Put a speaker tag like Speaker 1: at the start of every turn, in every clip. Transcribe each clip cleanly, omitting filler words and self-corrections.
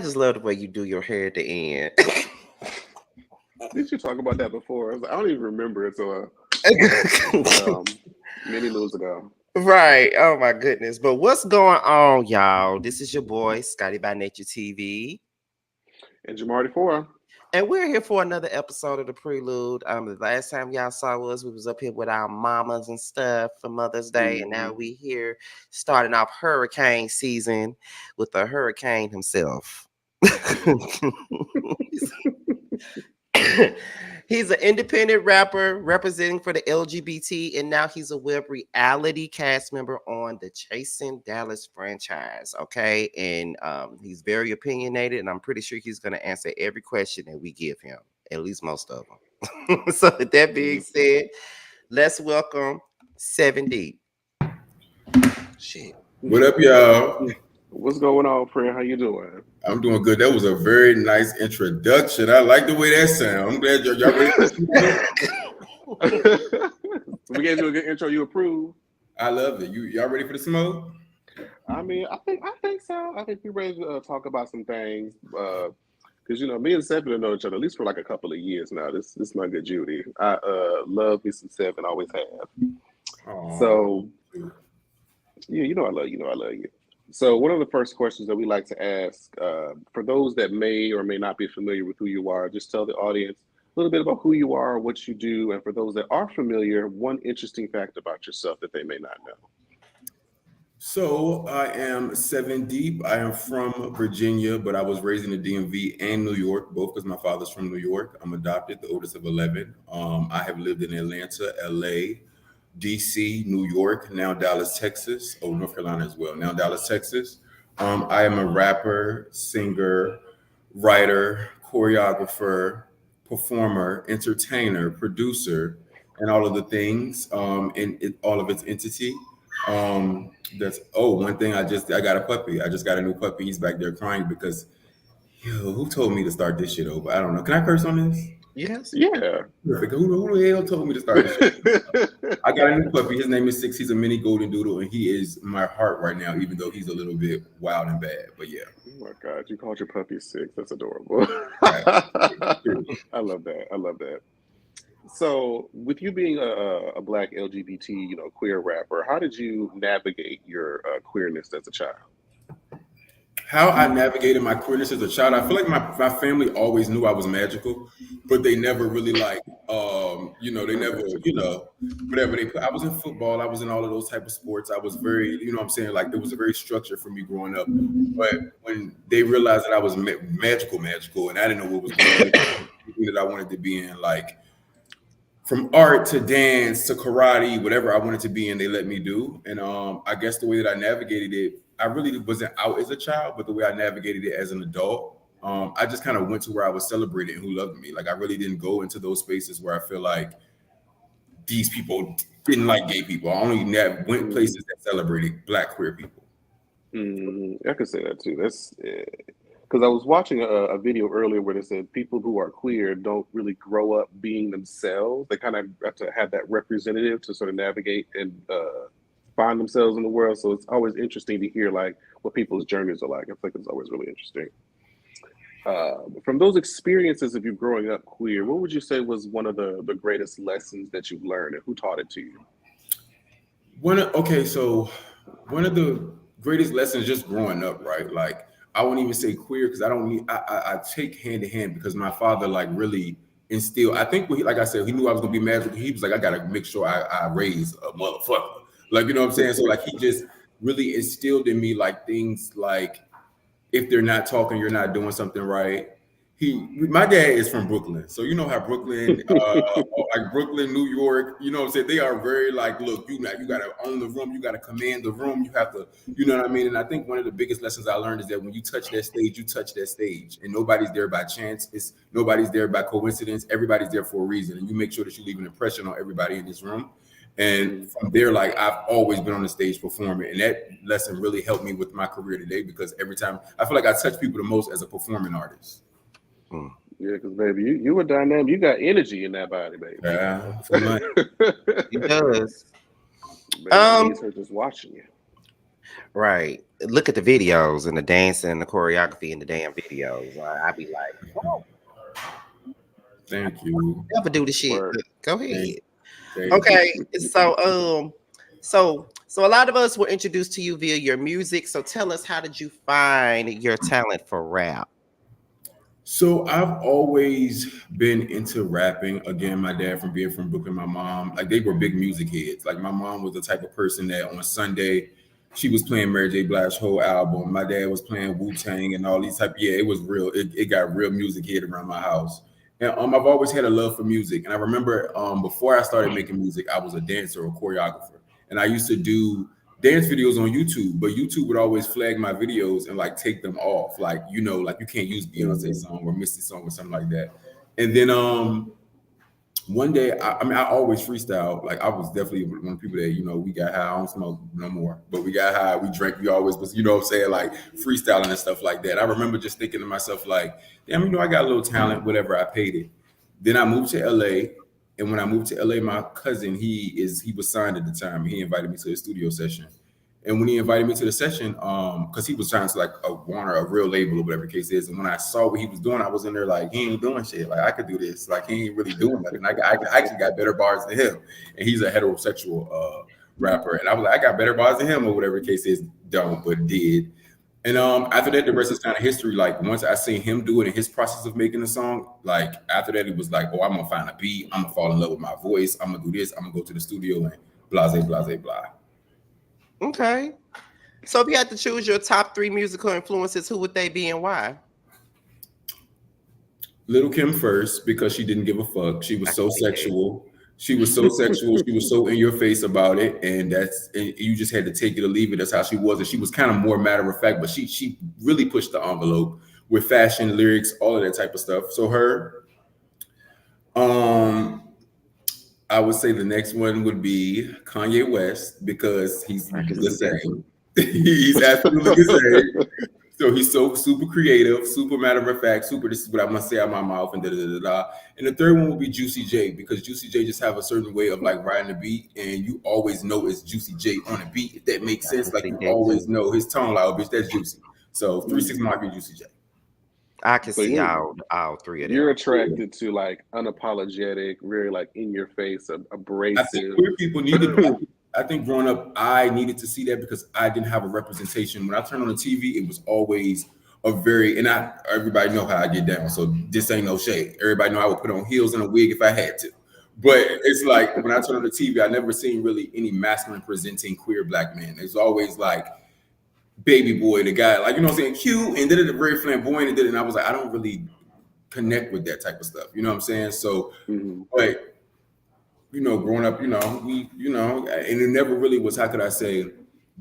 Speaker 1: just love the way you do your hair at the end.
Speaker 2: Did you talk about that before? I don't even remember it. So many moons ago.
Speaker 1: Right. Oh my goodness. But what's going on, y'all? This is your boy, Scotty by Nature TV.
Speaker 2: And Jamar 4.
Speaker 1: And we're here for another episode of the Prelude. The last time y'all saw us, we was up here with our mamas and stuff for Mother's Day. And now we here starting off hurricane season with the hurricane himself. He's an independent rapper representing for the LGBT, and now he's a web reality cast member on the Chasing Dallas franchise. Okay, and he's very opinionated, and I'm pretty sure he's going to answer every question that we give him, at least most of them. So, with that being said, let's welcome Sevn.
Speaker 3: Shit. What up, y'all?
Speaker 2: What's going on, friend? How you doing?
Speaker 3: I'm doing good. That was a very nice introduction. I like the way that sounds. I'm glad y'all
Speaker 2: ready. We gave you a good intro. You approve?
Speaker 3: I love it. Y'all ready for the smoke?
Speaker 2: I mean, I think so. I think we're ready to talk about some things. Because me and Sevn know each other at least for like a couple of years now. This is my good Judy. I love me some Sevn. Always have. Aww. So yeah, I love you. I love you. So one of the first questions that we like to ask, for those that may or may not be familiar with who you are, just tell the audience a little bit about who you are, what you do, and for those that are familiar, one interesting fact about yourself that they may not know.
Speaker 3: So I am Sevn. I am from Virginia, but I was raised in the DMV and New York, both because my father's from New York. I'm adopted, the oldest of 11. I have lived in Atlanta, LA, DC, New York, now Dallas, Texas, North Carolina as well, now Dallas, Texas. I am a rapper, singer, writer, choreographer, performer, entertainer, producer, and all of the things in all of its entity. One thing, I got a puppy. I just got a new puppy. He's back there crying because, who told me to start this shit over? I don't know. Can I curse on this?
Speaker 1: Yes.
Speaker 2: Yeah.
Speaker 3: Perfect. Who the hell told me to start this? I got a new puppy. His name is Six. He's a mini golden doodle, and he is my heart right now, even though he's a little bit wild and bad. But yeah.
Speaker 2: Oh my God, you called your puppy Six. That's adorable. I love that. I love that. So, with you being a Black LGBT, queer rapper, how did you navigate your queerness as a child?
Speaker 3: How I navigated my queerness as a child, I feel like my family always knew I was magical, but they never really they never, whatever they put. I was in football, I was in all of those type of sports. I was very, like there was a very structure for me growing up. But when they realized that I was magical, and I didn't know what was going on, that I wanted to be in, like from art to dance to karate, whatever I wanted to be in, they let me do. And I guess the way that I navigated it, I really wasn't out as a child, but the way I navigated it as an adult, I just kind of went to where I was celebrated and who loved me. Like I really didn't go into those spaces where I feel like these people didn't like gay people. I only went places that celebrated Black queer people.
Speaker 2: I could say that too. That's because I was watching a video earlier where they said people who are queer don't really grow up being themselves. They kind of have to have that representative to sort of navigate and find themselves in the world. So it's always interesting to hear like what people's journeys are like. I think it's always really interesting. From those experiences of you growing up queer, what would you say was one of the greatest lessons that you've learned, and who taught it to you?
Speaker 3: One of the greatest lessons just growing up, right? Like I won't even say queer because I take hand to hand because my father like really instilled. I think like I said, he knew I was gonna be magical. He was like, I gotta make sure I raise a motherfucker. Like, you know what I'm saying? So like he just really instilled in me like things like if they're not talking, you're not doing something right. My dad is from Brooklyn. So you know how Brooklyn, like Brooklyn, New York, you know what I'm saying? They are very like, look, you gotta own the room, you gotta command the room, you have to, you know what I mean? And I think one of the biggest lessons I learned is that when you touch that stage, you touch that stage. And nobody's there by chance. Nobody's there by coincidence. Everybody's there for a reason. And you make sure that you leave an impression on everybody in this room. And from there, like I've always been on the stage performing, and that lesson really helped me with my career today because every time I feel like I touch people the most as a performing artist.
Speaker 2: Yeah, because baby, you were dynamic. You got energy in that body, baby.
Speaker 3: Yeah,
Speaker 1: he does.
Speaker 2: Baby, her just watching you.
Speaker 1: Right. Look at the videos and the dancing and the choreography in the damn videos. I be like, oh,
Speaker 3: Thank you.
Speaker 1: never do the shit.
Speaker 2: Word.
Speaker 1: But go
Speaker 3: Thank,
Speaker 1: ahead.
Speaker 3: thank you.
Speaker 1: Okay. So a lot of us were introduced to you via your music. So tell us, how did you find your talent for rap?
Speaker 3: So I've always been into rapping. Again, my dad from being from Brooklyn, my mom, like they were big music heads. Like my mom was the type of person that on Sunday she was playing Mary J. Blige's whole album. My dad was playing Wu Tang and all these type. Yeah, it was real. It got real music head around my house. And I've always had a love for music. And I remember before I started making music, I was a dancer or choreographer, and I used to do dance videos on YouTube, but YouTube would always flag my videos and like take them off. Like, like you can't use Beyonce song or Misty song or something like that. And then one day, I always freestyle. Like I was definitely one of the people that, we got high. I don't smoke no more, but we got high, we drank, we always was, what I'm saying, like freestyling and stuff like that. I remember just thinking to myself, like, damn, I got a little talent, whatever, I paid it. Then I moved to LA. And when I moved to LA, my cousin, he was signed at the time. He invited me to his studio session. And when he invited me to the session, because he was trying to like a Warner, a real label or whatever the case is. And when I saw what he was doing, I was in there like, he ain't doing shit. Like I could do this. Like he ain't really doing nothing. I actually got better bars than him. And he's a heterosexual rapper. And I was like, I got better bars than him or whatever the case is. Don't, but did. And after that, the rest is kind of history. Like once I seen him do it in his process of making the song, like after that, it was like, oh, I'm gonna find a beat. I'm gonna fall in love with my voice. I'm gonna do this. I'm gonna go to the studio and blase, blase, blah.
Speaker 1: Okay. So if you had to choose your top 3 musical influences, who would they be and why?
Speaker 3: Little Kim first, because she didn't give a fuck. She was so sexual. She was so sexual. She was so in your face about it, and you just had to take it or leave it. That's how she was. And she was kind of more matter of fact, but she really pushed the envelope with fashion, lyrics, all of that type of stuff. So her, I would say the next one would be Kanye West, because he's the same. He's absolutely the same. So he's so super creative, super matter of fact, super. This is what I must say out of my mouth, and da da da da. And the third one will be Juicy J, because Juicy J just have a certain way of like riding the beat, and you always know it's Juicy J on the beat. If that makes sense, like you always know his tone, like, oh, bitch, that's Juicy. So 3 6 might be Juicy J.
Speaker 1: I can see all 3 of them.
Speaker 2: You're attracted to like unapologetic, very like in your face, abrasive.
Speaker 3: I think queer people need to. I think growing up, I needed to see that because I didn't have a representation. When I turned on the TV, it was always everybody know how I get down. So this ain't no shade. Everybody know I would put on heels and a wig if I had to. But it's like when I turned on the TV, I never seen really any masculine presenting queer black man. It's always like Baby Boy, the guy, like, what I'm saying, cute, and did it very flamboyant, and I was like, I don't really connect with that type of stuff. You know what I'm saying? So, but growing up, and it never really was, how could I say,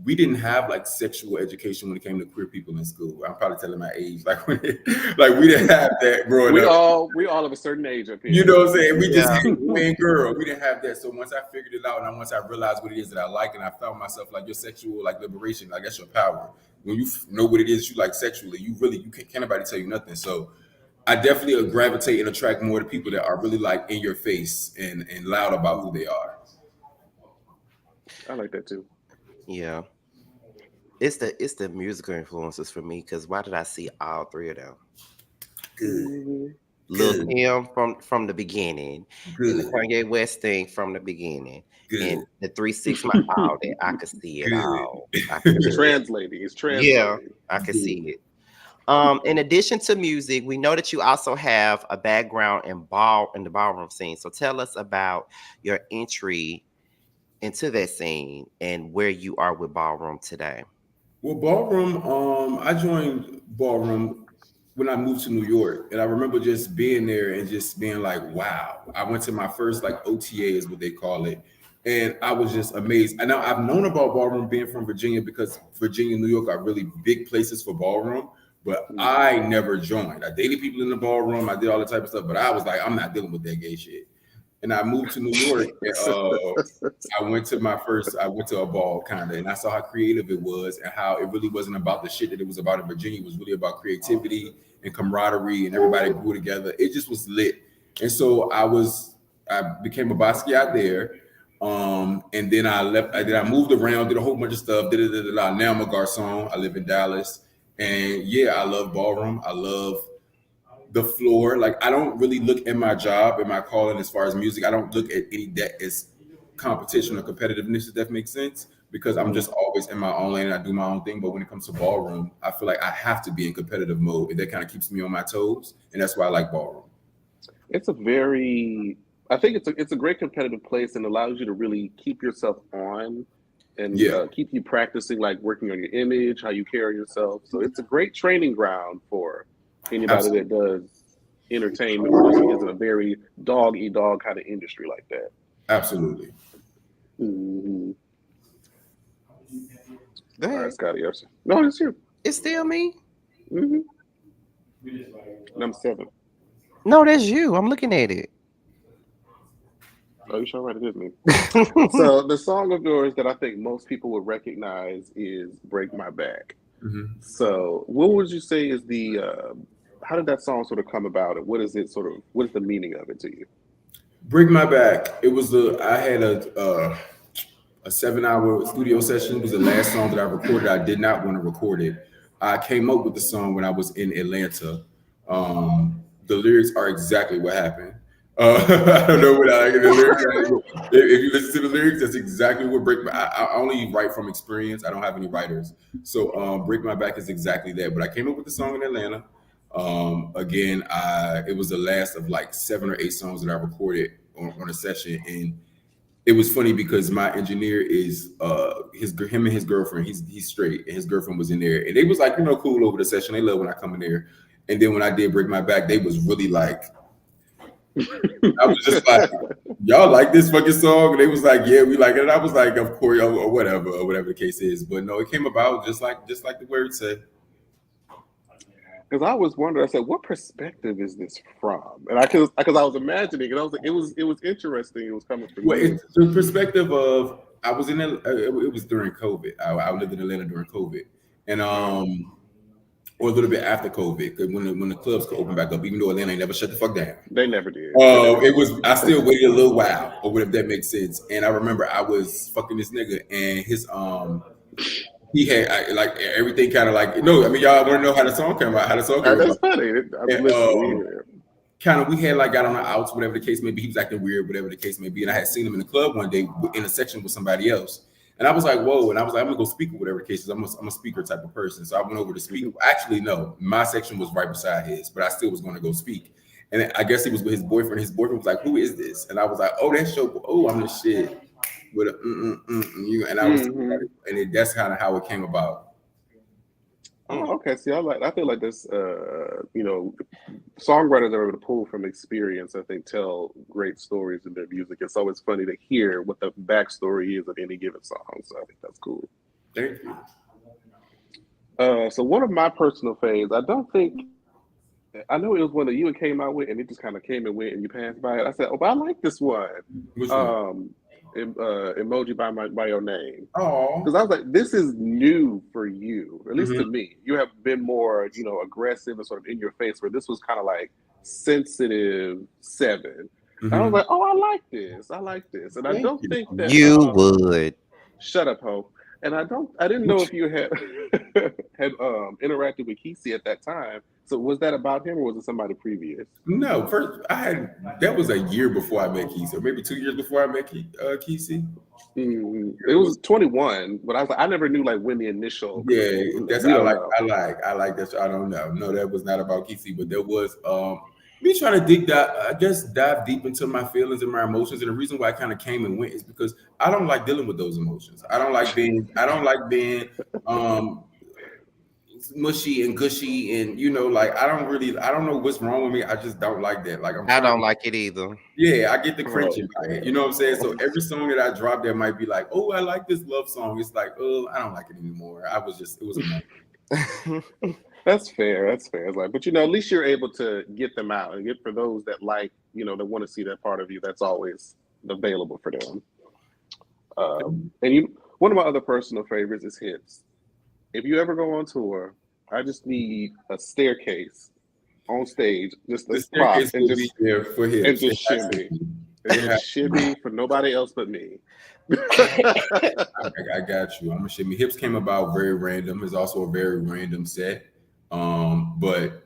Speaker 3: we didn't have like sexual education when it came to queer people in school. I'm probably telling my age, like we didn't have that growing up.
Speaker 2: We all of a certain age up here.
Speaker 3: You know what I'm saying? We just man, girl, we didn't have that. So once I figured it out, and once I realized what it is that I like, and I found myself like your sexual like liberation, like that's your power. When you know what it is you like sexually, you can't nobody tell you nothing. So I definitely gravitate and attract more to people that are really like in your face and loud about who they are.
Speaker 2: I like that too.
Speaker 1: Yeah. It's the musical influences for me, because why did I see all 3 of them?
Speaker 3: Good.
Speaker 1: Lil Kim from the beginning, and the Kanye West thing from the beginning, and the 3 6 all that I could see it all.
Speaker 2: It's translating.
Speaker 1: Yeah, I could see it. In addition to music, we know that you also have a background in the ballroom scene. So tell us about your entry into that scene and where you are with ballroom today.
Speaker 3: Well, ballroom, I joined ballroom when I moved to New York, and I remember just being there and just being like, wow. I went to my first like OTA is what they call it, and I was just amazed. And now I've known about ballroom being from Virginia, because Virginia and New York are really big places for ballroom, but I never joined. I dated people in the ballroom, I did all the type of stuff, but I was like, I'm not dealing with that gay shit. And I moved to New York. And, I went to a ball kind of, and I saw how creative it was, and how it really wasn't about the shit that it was about in Virginia. It was really about creativity and camaraderie, and everybody grew together. It just was lit. And so I became a Basquiat there. And then I left. Then I moved around, did a whole bunch of stuff. Now I'm a garçon. I live in Dallas, and yeah, I love ballroom. I love the floor. Like I don't really look at my job and my calling as far as music. I don't look at any that as competition or competitiveness, if that makes sense, because I'm just always in my own lane and I do my own thing. But when it comes to ballroom, I feel like I have to be in competitive mode, and that kind of keeps me on my toes, and that's why I like ballroom.
Speaker 2: I think it's a great competitive place and allows you to really keep yourself on and keep you practicing, like working on your image, how you carry yourself. So it's a great training ground for anybody that does entertainment or just is in a very dog eat dog kind of industry like that.
Speaker 3: Absolutely.
Speaker 2: Mm-hmm.
Speaker 1: Go ahead.
Speaker 2: All right, Scotty. Yes. No, it's you.
Speaker 1: It's still me.
Speaker 2: Mm-hmm. Number 7.
Speaker 1: No, that's you. I'm looking at it.
Speaker 2: Oh, you sure right? It is me. So the song of yours that I think most people would recognize is "Break My Back."
Speaker 3: Mm-hmm.
Speaker 2: So, what would you say is the how did that song sort of come about, and what is the meaning of it to you?
Speaker 3: Break My Back. It was I had a 7-hour studio session. It was the last song that I recorded. I did not want to record it. I came up with the song when I was in Atlanta. The lyrics are exactly what happened. I don't know what the lyrics. If you listen to the lyrics, that's exactly what Break My. I only write from experience. I don't have any writers. So Break My Back is exactly that. But I came up with the song in Atlanta. Again, it was the last of like 7 or 8 songs that I recorded on a session, and it was funny because my engineer is him and his girlfriend. He's straight, and his girlfriend was in there, and they was like, cool over the session. They love when I come in there. And then when I did Break My Back, they was really like, I was just like, y'all like this fucking song? And they was like, yeah, we like it. And I was like, of course, or whatever the case is. But no, it came about just like the word said.
Speaker 2: Because I was wondering, I said, what perspective is this from? And because I was imagining, and I was like, it was interesting. It was coming from
Speaker 3: you. It's the perspective of I was in it was during COVID. I lived in Atlanta during COVID, and or a little bit after COVID, when the clubs could open back up, even though Atlanta ain't never shut the fuck down.
Speaker 2: They never did.
Speaker 3: It was. I still waited a little while, or whatever that makes sense. And I remember I was fucking this nigga, and his he had like everything kind of like y'all want to know how the song came out? How the song came
Speaker 2: That's
Speaker 3: about?
Speaker 2: funny. I'm listening.
Speaker 3: Kind of, we had like got on the outs, whatever the case may be. He was acting weird, whatever the case may be. And I had seen him in the club one day in a section with somebody else. And I was like, whoa. And I was like, I'm going to go speak with whatever the case is. I'm a speaker type of person. So I went over to speak. Actually, no, my section was right beside his, but I still was going to go speak. And I guess he was with his boyfriend. His boyfriend was like, who is this? And I was like, oh, that's your, I'm the shit. With a, and I was, and that's kind of how it came about.
Speaker 2: Oh, okay. See, I feel like this, songwriters are able to pull from experience, I think, tell great stories in their music. It's always funny to hear what the backstory is of any given song. So I think that's cool.
Speaker 3: Thank you.
Speaker 2: So one of my personal faves, I know it was one that you came out with, and it just kind of came and went, and you passed by it. I said, but I like this one.
Speaker 3: Which one?
Speaker 2: Emoji by your name.
Speaker 3: Oh,
Speaker 2: because I was like, this is new for you, at least to me. You have been more, aggressive and sort of in your face, where this was kind of like sensitive Sevn. I was like, oh, I like this, and I don't think that
Speaker 1: you would.
Speaker 2: Shut up, Ho. And I didn't know if you had interacted with Kesey at that time. So was that about him, or was it somebody previous?
Speaker 3: No, first that was a year before I met Kesey, or maybe 2 years before I met Kesey.
Speaker 2: It was 21, but I was like, I never knew like when the initial.
Speaker 3: Yeah, that's I like that. I don't know. No, that was not about Kesey, but there was me trying to dive deep into my feelings and my emotions. And the reason why I kind of came and went is because I don't like dealing with those emotions. I don't like being mushy and gushy, and I don't know what's wrong with me. I just don't like that. Like
Speaker 1: I don't like it either.
Speaker 3: Yeah, I get the cringing by it. You know what I'm saying? So every song that I drop there might be like, oh, I like this love song. It's like, oh, I don't like it anymore. It was a
Speaker 2: That's fair. It's like, but at least you're able to get them out, and get for those that that want to see that part of you, that's always available for them. And one of my other personal favorites is Hips. If you ever go on tour, I just need a staircase on stage, just a spot, and just shimmy. And shimmy for nobody else but me.
Speaker 3: I got you. I'm gonna shimmy. Hips came about very random. It's also a very random set. But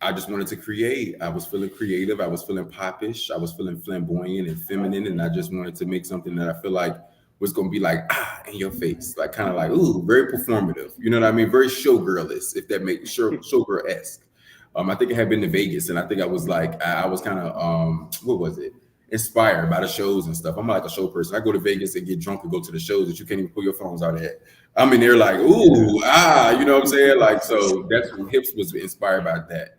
Speaker 3: I just wanted to create. I was feeling creative. I was feeling popish. I was feeling flamboyant and feminine, and I just wanted to make something that I feel like was gonna be like in your face, like kind of like ooh, very performative. You know what I mean? Very showgirlish, if that makes showgirl esque. I think I had been to Vegas, and I think I was like I was kind of what was it? Inspired by the shows and stuff. I'm like a show person. I go to Vegas and get drunk and go to the shows that you can't even pull your phones out at. I mean, they're like, ooh, you know what I'm saying? Like, so that's Hips was inspired by that.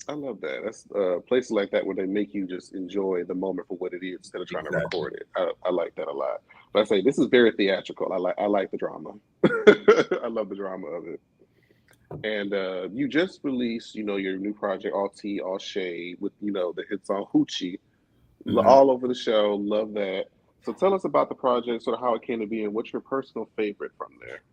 Speaker 2: I love that. That's places like that where they make you just enjoy the moment for what it is instead of trying to record it. I like that a lot. But I say this is very theatrical. I like the drama. I love the drama of it. And you just released, your new project, All Tea, All Shade, with the hit song Hoochie, all over the show. Love that. So tell us about the project, sort of how it came to be, and what's your personal favorite from there.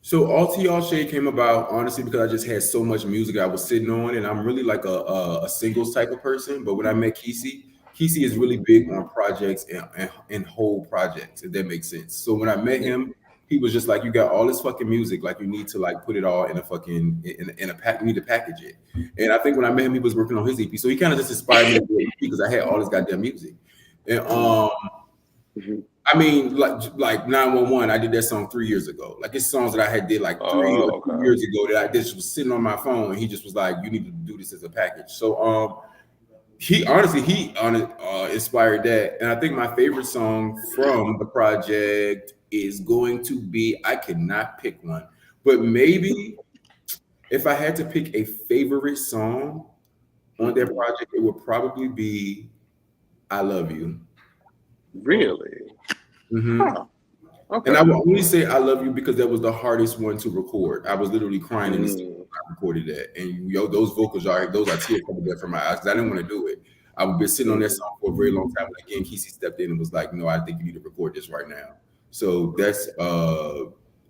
Speaker 3: So All Tea All Shade came about honestly because I just had so much music I was sitting on, and I'm really like a singles type of person. But when I met Kesey is really big on projects and whole projects, if that makes sense. So when I met him, he was just like, "You got all this fucking music, like you need to like put it all in a fucking in a pack. You need to package it." And I think when I met him, he was working on his EP, so he kind of just inspired me to do EP because I had all this goddamn music. And I mean, like 911, I did that song 3 years ago. Like it's songs that I had did like 2 years ago that I just was sitting on my phone, and he just was like, "You need to do this as a package." So he inspired that, and I think my favorite song from the project is going to be, I cannot pick one, but maybe if I had to pick a favorite song on that project, it would probably be "I Love You."
Speaker 2: Really?
Speaker 3: Mm-hmm.
Speaker 2: Huh. Okay.
Speaker 3: And I will only say "I Love You" because that was the hardest one to record. I was literally crying in the studio when I recorded that, and those vocals those are tears coming down from my eyes because I didn't want to do it. I've been sitting on that song for a very long time, and again, Kesey stepped in and was like, "No, I think you need to record this right now." So that's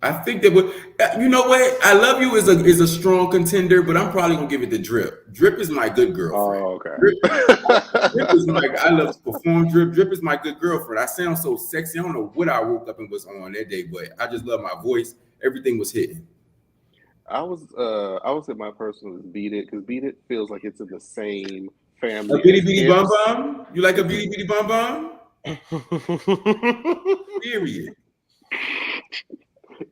Speaker 3: I think that would, you know what? "I Love You" is a strong contender, but I'm probably gonna give it to Drip. Drip is my good girlfriend.
Speaker 2: Oh, okay.
Speaker 3: Drip is I love to perform. Drip is my good girlfriend. I sound so sexy. I don't know what I woke up and was on that day, but I just love my voice. Everything was hitting.
Speaker 2: I would say my personal is Beat It, because Beat It feels like it's in the same family.
Speaker 3: A bitty bitty bum bum. You like a bitty bitty bum bum? Period.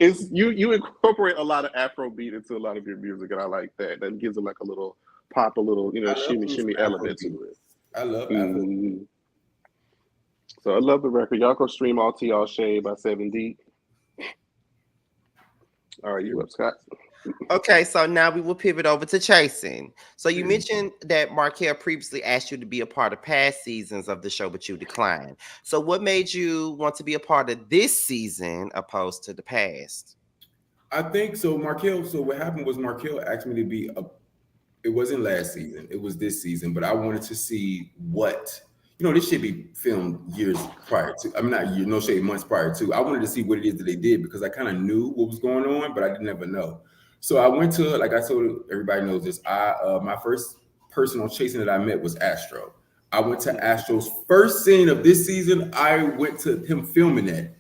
Speaker 2: It's you incorporate a lot of Afrobeat into a lot of your music, and I like that. That gives it like a little pop, a little shimmy element to it.
Speaker 3: I love Afrobeat.
Speaker 2: So I love the record. Y'all go stream All Tea All Shade by Sevn. All right, you up, Scott?
Speaker 1: Okay, so now we will pivot over to chasing. So you mentioned that Markel previously asked you to be a part of past seasons of the show, but you declined. So what made you want to be a part of this season opposed to the past?
Speaker 3: I think so. So what happened was Markel asked me to be it wasn't last season, it was this season, but I wanted to see what, this should be filmed years prior to, I mean, not years, no shade, months prior to. I wanted to see what it is that they did because I kind of knew what was going on, but I didn't ever know. So I went to, like I told everybody knows this, my first person on Chasing that I met was Astro. I went to Astro's first scene of this season. I went to him filming that,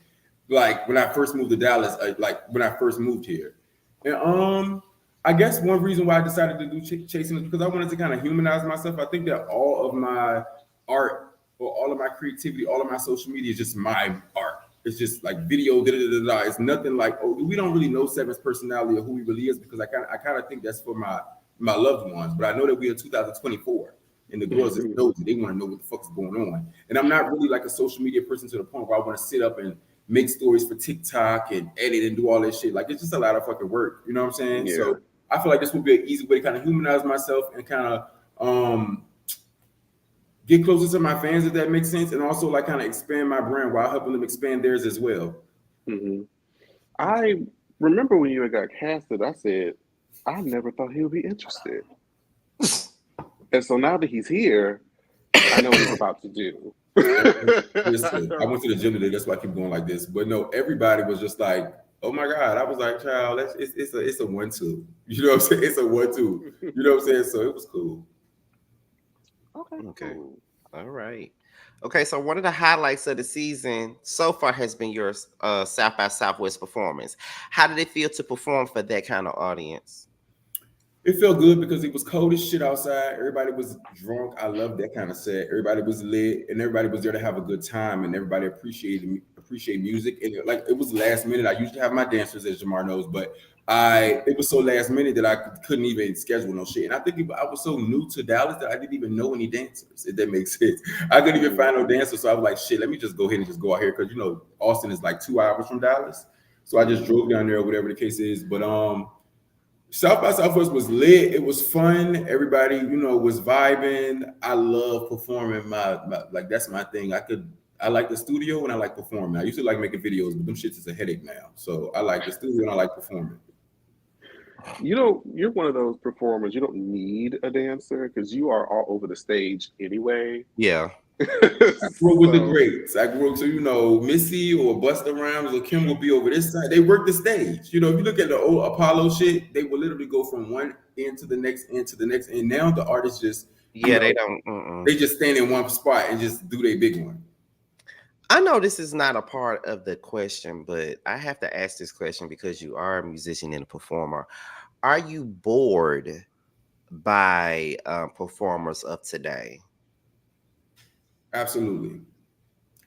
Speaker 3: like when I first moved to Dallas, like when I first moved here. And I guess one reason why I decided to do Chasing is because I wanted to kind of humanize myself. I think that all of my art or all of my creativity, all of my social media is just my art. It's just like video, It's nothing like, we don't really know Sevn's personality or who he really is, because I kind of think that's for my loved ones. But I know that we're in 2024 and the girls just know they want to know what the fuck is going on. And I'm not really like a social media person to the point where I want to sit up and make stories for TikTok and edit and do all this shit. Like, it's just a lot of fucking work. You know what I'm saying?
Speaker 2: Yeah.
Speaker 3: So I feel like this would be an easy way to kind of humanize myself and kind of get closer to my fans, if that makes sense, and also like kind of expand my brand while helping them expand theirs as well.
Speaker 2: I remember when you got casted, I said, I never thought he would be interested. And so now that he's here, I know what he's about to do.
Speaker 3: Listen, I went to the gym today, that's why I keep going like this. But no, everybody was just like, oh my God. I was like, child, it's a 1-2. You know what I'm saying? It's a 1-2. You know what I'm saying? So it was cool.
Speaker 2: Okay. Cool.
Speaker 1: All right. Okay, so one of the highlights of the season so far has been your South by Southwest performance. How did it feel to perform for that kind of audience?
Speaker 3: It felt good because it was cold as shit outside. Everybody was drunk. I love that kind of set. Everybody was lit, and everybody was there to have a good time, and everybody appreciate music. And it was last minute. I usually have my dancers, as Jamar knows, but it was so last minute that I couldn't even schedule no shit. And I think I was so new to Dallas that I didn't even know any dancers. If that makes sense, I couldn't even find no dancers, so I was like, shit, let me just go ahead and just go out here because Austin is like 2 hours from Dallas, so I just drove down there, or whatever the case is. But South by Southwest was lit. It was fun. Everybody, was vibing. I love performing. Like that's my thing. I like the studio and I like performing. I used to like making videos, but them shits is a headache now. So I like the studio and I like performing.
Speaker 2: You're one of those performers. You don't need a dancer because you are all over the stage anyway.
Speaker 1: Yeah.
Speaker 3: I grew up with the greats. I grew up, so Missy or Busta Rhymes or Kim will be over this side. They work the stage. If you look at the old Apollo shit, they will literally go from one end to the next end to the next. And now the artists just
Speaker 1: they don't.
Speaker 3: They just stand in one spot and just do their big one.
Speaker 1: I know this is not a part of the question, but I have to ask this question because you are a musician and a performer. Are you bored by performers of today?
Speaker 3: Absolutely.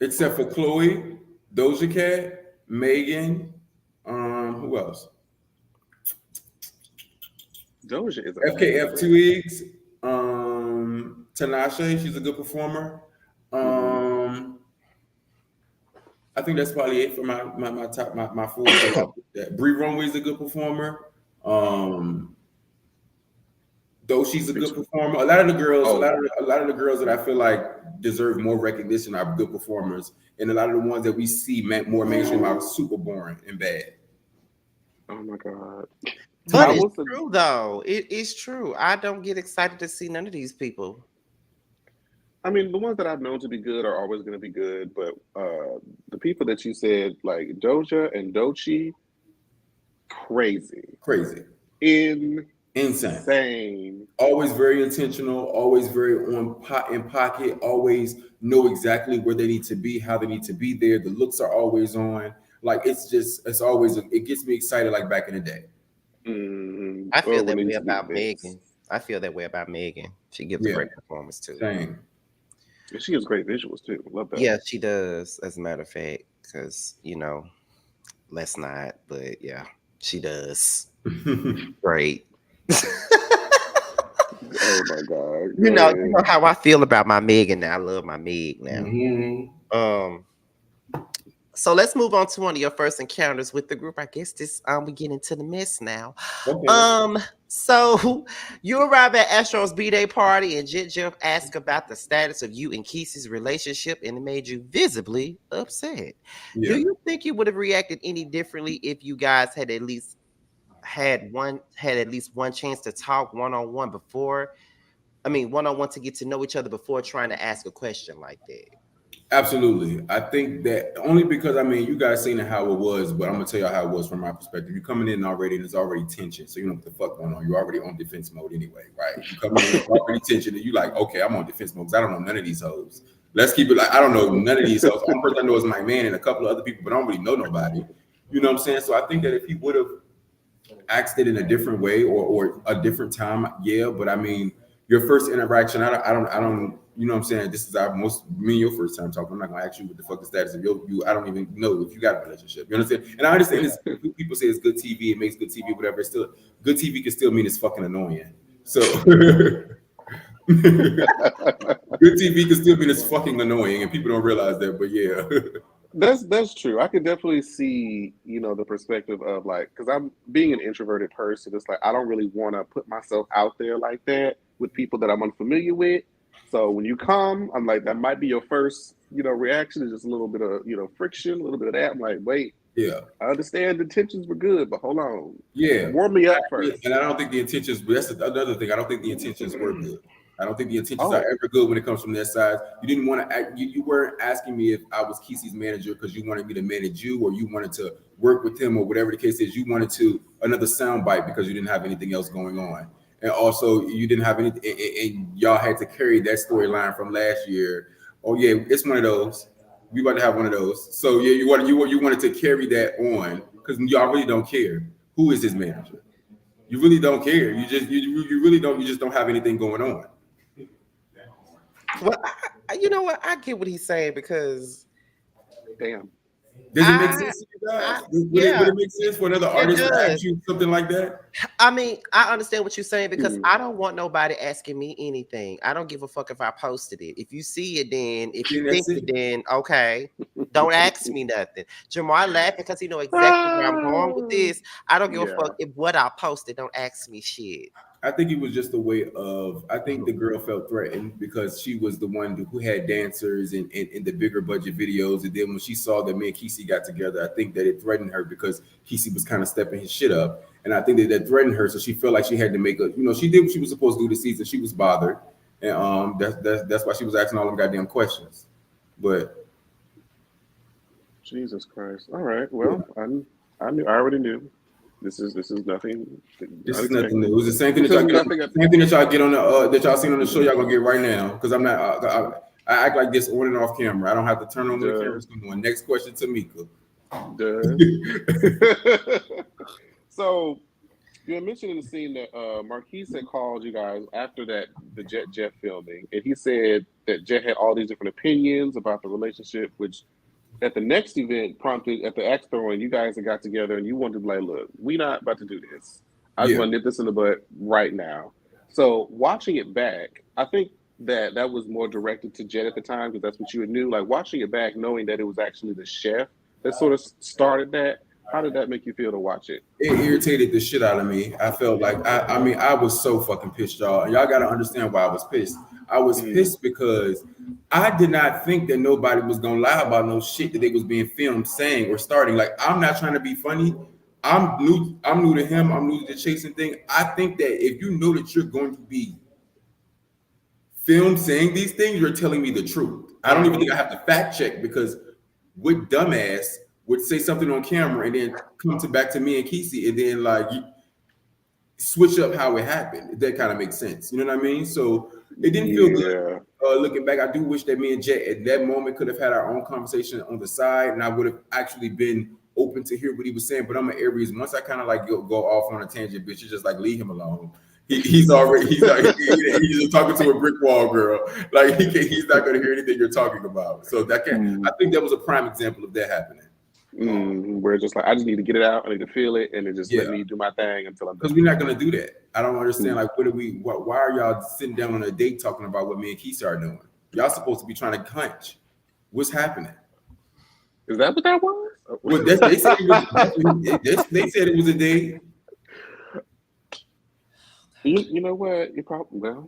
Speaker 3: Except for Chloe, Doja Cat, Megan, who else?
Speaker 2: Doja is
Speaker 3: FKF Twigs, Tinashe, she's a good performer. I think that's probably it for my top my full. Bree Runway's a good performer. Though she's a good performer. A lot of the girls, a lot of the girls that I feel like deserve more recognition are good performers, and a lot of the ones that we see more mainstream are super boring and bad.
Speaker 2: Oh my god!
Speaker 1: But it's true though. It is true. I don't get excited to see none of these people.
Speaker 2: I mean, the ones that I've known to be good are always going to be good, but the people that you said, like Doja and Doechii, crazy, insane.
Speaker 3: Always very intentional. Always very in pocket. Always know exactly where they need to be, how they need to be there. The looks are always on. Like it's always. It gets me excited, like back in the day.
Speaker 2: Mm-hmm.
Speaker 1: I feel that way about Megan. I feel that way about Megan. She gives a great performance too.
Speaker 3: Same.
Speaker 2: She gives great visuals too. Love that.
Speaker 1: Yeah, she does. As a matter of fact, because let's not. But yeah, she does. Great.
Speaker 2: Oh my god!
Speaker 1: You know how I feel about my Megan now. I love my Meg now.
Speaker 3: Mm-hmm.
Speaker 1: So let's move on to one of your first encounters with the group. I guess we get into the mess now.
Speaker 3: Okay.
Speaker 1: So you arrive at Astro's B-Day party and Jeff asked about the status of you and Kesey's relationship, and it made you visibly upset. Yeah. Do you think you would have reacted any differently if you guys had at least one chance to talk one-on-one to get to know each other before trying to ask a question like that?
Speaker 3: Absolutely. I think that only because you guys seen how it was, but I'm gonna tell you how it was from my perspective. You're coming in already and there's already tension, so you know what the fuck going on. You're already on defense mode anyway, right? You coming in already tension and you like, okay, I'm on defense mode because I don't know none of these hoes. Let's keep it like I don't know none of these hoes. One person I know is my man and a couple of other people, but I don't really know nobody. You know what I'm saying? So I think that if he would have asked it in a different way or a different time, yeah. But your first interaction, I don't. You know what I'm saying? This is me and your first time talking. I'm not gonna ask you what the fuck the status of you. I don't even know if you got a relationship. You understand? And I understand this. People say it's good TV, it makes good TV, whatever. It's still good TV can still mean it's fucking annoying. So good TV can still mean it's fucking annoying, and people don't realize that. But yeah.
Speaker 2: That's true. I could definitely see, the perspective of because I'm being an introverted person. It's like I don't really want to put myself out there like that with people that I'm unfamiliar with. So when you come, I'm like, that might be your first, reaction is just a little bit of, friction, a little bit of that. I'm like, wait,
Speaker 3: yeah,
Speaker 2: I understand the intentions were good, but hold on,
Speaker 3: yeah,
Speaker 2: warm me up first.
Speaker 3: And I don't think the intentions. That's another thing. I don't think the intentions were good. I don't think the intentions are ever good when it comes from that side. You didn't want to. You weren't asking me if I was Kesey's manager because you wanted me to manage you, or you wanted to work with him, or whatever the case is. You wanted another soundbite because you didn't have anything else going on. and also you didn't have any, and y'all had to carry that storyline from last year. Oh yeah, it's one of those. We about to have one of those. So yeah, you wanted to carry that on because y'all really don't care who is his manager. You really don't care. You really don't. You just don't have anything going on.
Speaker 1: Well, you know what? I get what he's saying because
Speaker 2: Damn.
Speaker 3: Does it make sense to you guys? Would it make sense for another artist to ask you something like that?
Speaker 1: I mean, I understand what you're saying because I don't want nobody asking me anything. I don't give a fuck if I posted it. If you see it, then if you think it, then okay. Don't ask me nothing. Jamar laughing because he know exactly where I'm going with this. I don't give a fuck if what I posted. Don't ask me shit.
Speaker 3: I think it was just a way of. I think the girl felt threatened because she was the one who had dancers in the bigger budget videos, and then when she saw that me and Kesey got together, I think that it threatened her because Kesey was kind of stepping his shit up, and I think that threatened her. So she felt like she had to make a. You know, she did what she was supposed to do this season. She was bothered, and that's why she was asking all them goddamn questions. But
Speaker 2: Jesus Christ! All right, well, I already knew. This is nothing.
Speaker 3: This is nothing new. It was the same thing that y'all get on the that y'all seen on the show. Y'all gonna get right now because I'm not. I act like this on and off camera. I don't have to turn on the cameras. Come on. Next question, Tamika.
Speaker 2: So you had mentioned in the scene that Marquise had called you guys after the Jet filming, and he said that Jet had all these different opinions about the relationship, which at the next event prompted at the axe throwing, you guys had got together and you wanted to be like, look, we not about to do this. I just want to nip this in the butt right now. So watching it back, I think that was more directed to Jet at the time because that's what you knew. Like watching it back, knowing that it was actually the chef that sort of started that. How did that make you feel to watch it?
Speaker 3: It irritated the shit out of me. I felt like I was so fucking pissed, y'all. And y'all got to understand why I was pissed. I was pissed because I did not think that nobody was gonna lie about no shit that they was being filmed saying or starting. Like I'm not trying to be funny. I'm new to him. I'm new to the chasing thing. I think that if you know that you're going to be filmed saying these things, you're telling me the truth. I don't even think I have to fact check because what dumbass would say something on camera and then come back to me and Kesey and then like switch up how it happened. If that kind of makes sense. You know what I mean? So it didn't feel good. Looking back, I do wish that me and Jet at that moment could have had our own conversation on the side, and I would have actually been open to hear what he was saying. But I'm an Aries. Once I kind of like go off on a tangent, bitch, you just like leave him alone. He's just talking to a brick wall, girl. Like he's not going to hear anything you're talking about. So that I think that was a prime example of that happening.
Speaker 2: Where it's just like I just need to get it out, I need to feel it, and then just let me do my thing until I'm done.
Speaker 3: Because we're not gonna do that. I don't understand. Like, why are y'all sitting down on a date talking about what me and Kesey are doing? Y'all supposed to be trying to hunch. What's happening?
Speaker 2: Is that what that was?
Speaker 3: Well, they said it was a date.
Speaker 2: You know what? It probably was.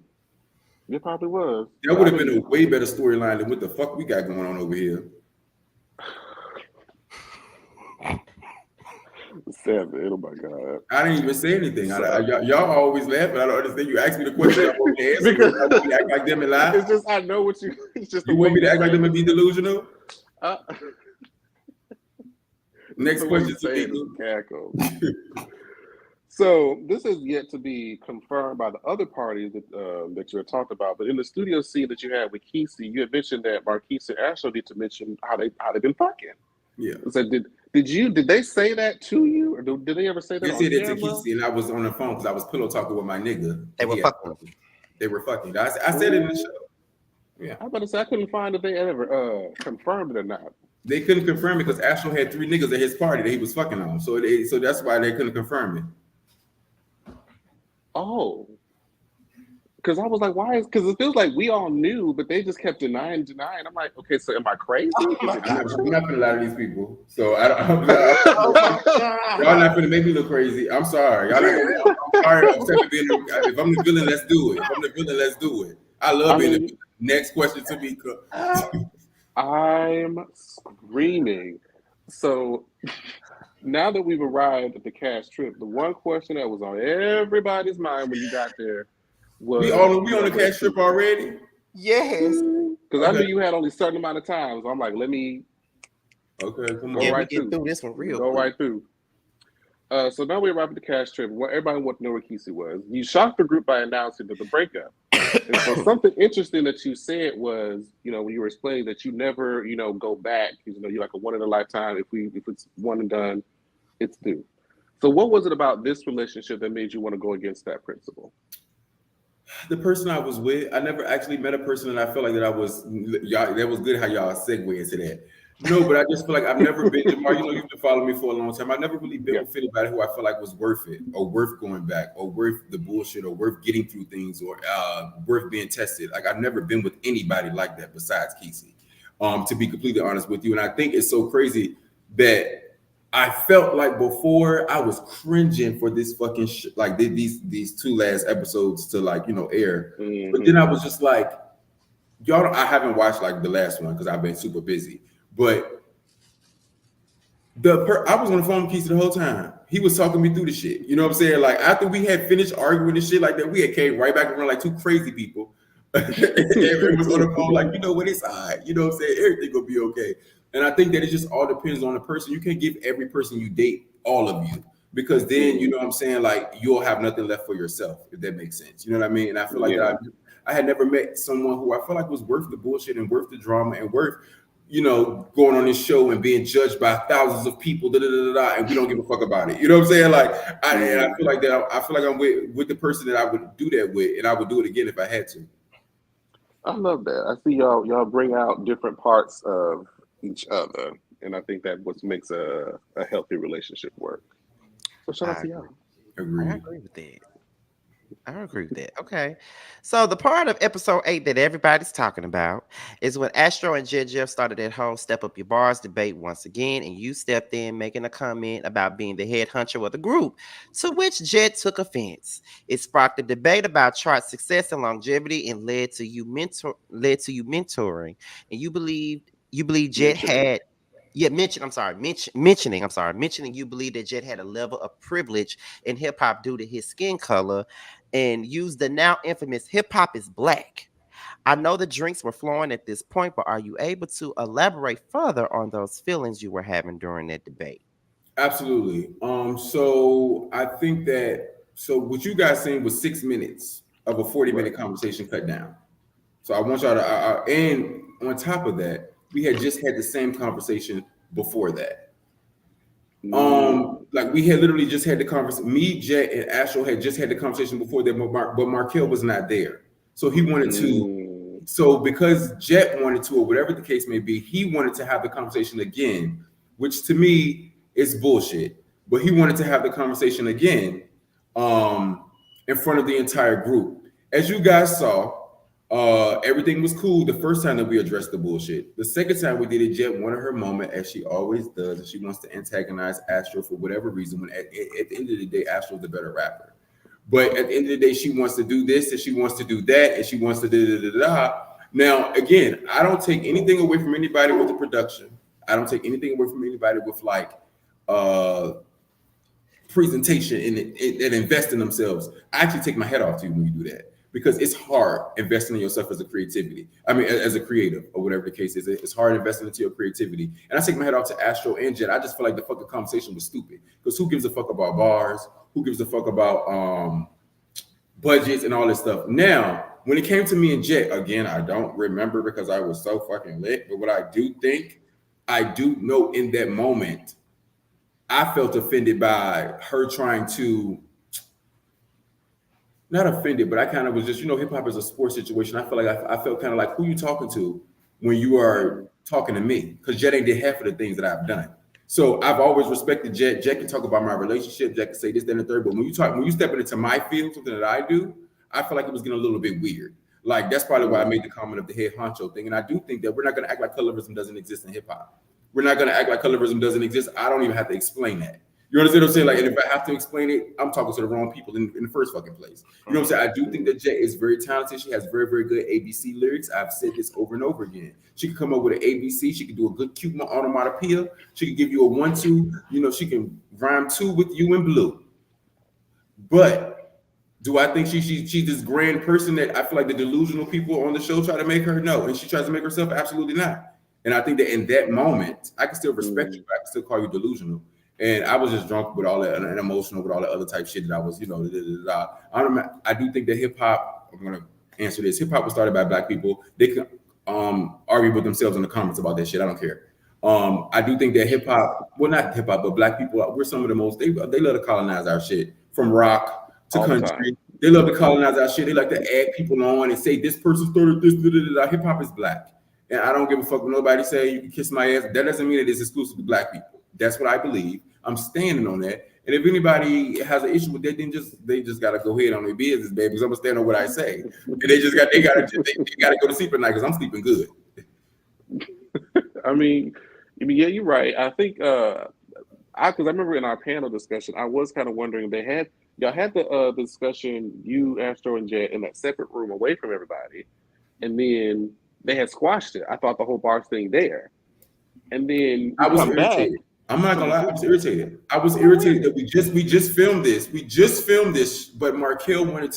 Speaker 3: That would have been a way better storyline than what the fuck we got going on over here.
Speaker 2: Sevn, oh my God.
Speaker 3: I didn't even say anything. Y'all always laugh, but I don't understand. You asked me the question. I want to answer. I want me to act like them and lie.
Speaker 2: It's just I know what you. It's just
Speaker 3: you want me to act like them and be delusional. Next question.
Speaker 2: So this is yet to be confirmed by the other parties that you had talked about. But in the studio scene that you had with Kesey, you had mentioned that Marquise and Ashley need to mention how they've been fucking.
Speaker 3: Yeah.
Speaker 2: So did they say that to you, or did they ever say that?
Speaker 3: They said it to Kesey, and I was on the phone because I was pillow talking with my nigga.
Speaker 1: They were fucking.
Speaker 3: They were fucking. I said it in the show. Yeah.
Speaker 2: I was about to say I couldn't find if they ever confirmed it or not.
Speaker 3: They couldn't confirm it because Ashley had 3 niggas at his party that he was fucking on. So that's why they couldn't confirm it.
Speaker 2: Oh. Because I was like, why? Because it feels like we all knew, but they just kept denying. I'm like, okay, so am I crazy?
Speaker 3: I'm not gonna lie to these people. So y'all not gonna make me look crazy. I'm sorry. I'm sorry. If I'm the villain, let's do it. If I'm the villain, let's do it. I love being the villain. Next question to me.
Speaker 2: I'm screaming. So now that we've arrived at the cast trip, the one question that was on everybody's mind when you got there.
Speaker 3: We on the cash trip already?
Speaker 1: Yes.
Speaker 2: Because I knew you had only a certain amount of time. So I'm like, let me
Speaker 3: come
Speaker 2: go
Speaker 3: on.
Speaker 2: right
Speaker 1: get through this one real
Speaker 2: quick. Right through. So now we arrive at the cash trip. What everybody wanted to know where Kesey was. You shocked the group by announcing that the breakup. And so something interesting that you said was, when you were explaining that you never, go back. You're like a one in a lifetime. If it's one and done, it's due. So what was it about this relationship that made you want to go against that principle?
Speaker 3: The person I was with, I never actually met a person that I felt like that I was. Y'all, that was good how y'all segue into that. No, but I just feel like I've never been, Jamar. You've been following me for a long time. I've never really been with anybody who I felt like was worth it, or worth going back, or worth the bullshit, or worth getting through things, or worth being tested. Like I've never been with anybody like that besides Kesey. To be completely honest with you, and I think it's so crazy that I felt like before I was cringing for this fucking like these two last episodes to air, but then I was just like, y'all. I haven't watched like the last one because I've been super busy. But I was on the phone with Kesey the whole time. He was talking me through the shit. You know what I'm saying? Like after we had finished arguing and shit like that, we had came right back around like two crazy people. And was on the phone like, what, it's all right. You know what I'm saying? Everything will be okay. And I think that it just all depends on the person. You can't give every person you date all of you, because then, you know what I'm saying, like you'll have nothing left for yourself, if that makes sense. You know what I mean? And I feel like that I had never met someone who I felt like was worth the bullshit and worth the drama and worth, going on this show and being judged by thousands of people, and we don't give a fuck about it. You know what I'm saying? Like, I feel like that. I feel like I'm with the person that I would do that with, and I would do it again if I had to.
Speaker 2: I love that. I see y'all bring out different parts of each other, and I think that what makes a healthy relationship work. So shout out to y'all.
Speaker 1: I agree with that. I agree with that. Okay. So the part of episode 8 that everybody's talking about is when Astro and Jeff started that whole step up your bars debate once again, and you stepped in making a comment about being the head honcho of the group, to which Jed took offense. It sparked a debate about chart success and longevity and led to you mentoring. And you believe Jed had mentioning you believe that Jed had a level of privilege in hip hop due to his skin color, and used the now infamous hip hop is black. I know the drinks were flowing at this point, but are you able to elaborate further on those feelings you were having during that debate?
Speaker 3: Absolutely. So I think what you guys saying was 6 minutes of a 40-minute conversation cut down. So I want y'all to, and on top of that, we had just had the same conversation before that. Like we had literally just had the conversation. Me, Jet, and Astro had just had the conversation before that, but Markel was not there. So he wanted to. So because Jet wanted to, or whatever the case may be, he wanted to have the conversation again, which to me is bullshit. But he wanted to have the conversation again, in front of the entire group. As you guys saw, everything was cool the first time that we addressed the bullshit. The second time we did it, Jet wanted her moment, as she always does, and she wants to antagonize Astro for whatever reason. When at the end of the day, Astro's the better rapper. But at the end of the day, she wants to do this and she wants to do that and she wants to da. Now, again, I don't take anything away from anybody with the production. I don't take anything away from anybody with like presentation and invest in themselves. I actually take my head off to you when you do that. Because it's hard investing in yourself as a creative or whatever the case is. It's hard investing into your creativity. And I take my head off to Astro and Jet. I just feel like the fucking conversation was stupid. Because who gives a fuck about bars? Who gives a fuck about budgets and all this stuff? Now, when it came to me and Jet, again, I don't remember because I was so fucking lit. But what I do know in that moment, I felt offended by her trying to, not offended, but I kind of was just, hip hop is a sports situation. I feel like I felt kind of like, who you talking to when you are talking to me? Because Jet ain't did half of the things that I've done. So I've always respected Jet. Jet can talk about my relationship. Jet can say this, then, and the third. But when you step into my field, something that I do, I feel like it was getting a little bit weird. Like that's probably why I made the comment of the head honcho thing. And I do think that we're not going to act like colorism doesn't exist in hip hop. We're not going to act like colorism doesn't exist. I don't even have to explain that. You understand what I'm saying? Like, and if I have to explain it, I'm talking to the wrong people in the first fucking place. You know what I'm saying? I do think that Jet is very talented. She has very, very good ABC lyrics. I've said this over and over again. She can come up with an ABC. She can do a good cute onomatopoeia. She can give you a 1-2. She can rhyme 2 with you in blue. But do I think she's this grand person that I feel like the delusional people on the show try to make her? No. And she tries to make herself? Absolutely not. And I think that in that moment, I can still respect you, but I can still call you delusional. And I was just drunk with all that and emotional with all the other type shit that I was, I do think that hip hop. I'm gonna answer this. Hip hop was started by Black people. They can argue with themselves in the comments about that shit. I don't care. I do think that hip hop, well, not hip hop, but Black people, we're some of the most. They love to colonize our shit from rock to
Speaker 2: All the
Speaker 3: country.
Speaker 2: time.
Speaker 3: They love to colonize our shit. They like to add people on and say this person started this. Hip hop is Black, and I don't give a fuck what nobody say. You can kiss my ass. That doesn't mean that it's exclusive to Black people. That's what I believe. I'm standing on that. And if anybody has an issue with that, then they just gotta go ahead on their business, baby. Because I'm gonna stand on what I say. And they gotta go to sleep at night because I'm sleeping good.
Speaker 2: I mean, yeah, you're right. I think because I remember in our panel discussion, I was kind of wondering y'all had the discussion, you, Astro, and Jet in that separate room away from everybody, and then they had squashed it. I thought the whole bar thing there, and then
Speaker 3: I was
Speaker 2: come back.
Speaker 3: irritated. I'm not gonna lie, I was irritated. I was irritated that we just filmed this. We just filmed this, but Markel wanted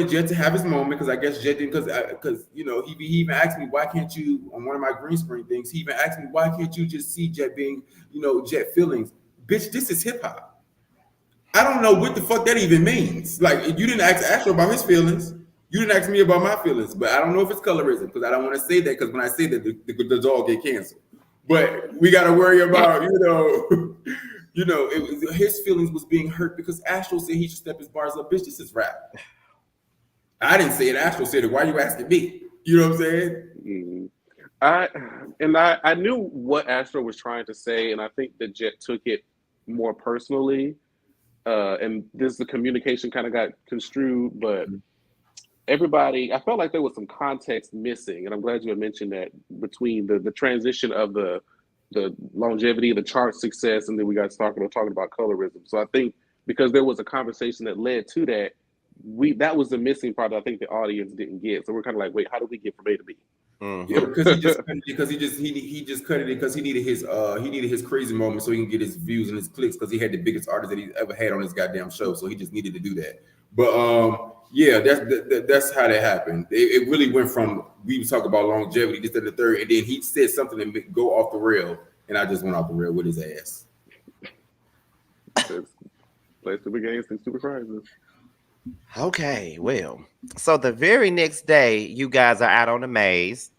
Speaker 3: Jet to have his moment because I guess Jet didn't because he even asked me why can't you on one of my green screen things. He even asked me why can't you just see Jet being Jet feelings. Bitch, this is hip hop. I don't know what the fuck that even means. Like you didn't ask Astro about his feelings. You didn't ask me about my feelings, but I don't know if it's colorism because I don't want to say that because when I say that the dog get canceled. But we got to worry about his feelings was being hurt because Astro said he should step his bars up. Bitch, this is rap. I didn't say it. Astro said it. Why are you asking me? You know what I'm saying?
Speaker 2: I knew what Astro was trying to say, and I think that Jet took it more personally. And the communication kind of got construed, but everybody, I felt like there was some context missing, and I'm glad you had mentioned that between the transition of the longevity, the chart success, and then we got talking about colorism. So I think because there was a conversation that led to that, that was the missing part that I think the audience didn't get. So we're kind of like, wait, how do we get from A to B?
Speaker 3: Yeah, because he just cut it because he needed his crazy moment so he can get his views and his clicks because he had the biggest artist that he's ever had on his goddamn show, so he just needed to do that. But yeah, that's how that happened. It really went from we was talking about longevity, this and the third, and then he said something to go off the rail, and I just went off the rail with his ass.
Speaker 2: Place to begin some super prizes.
Speaker 1: Okay, well, so the very next day, you guys are out on the maze.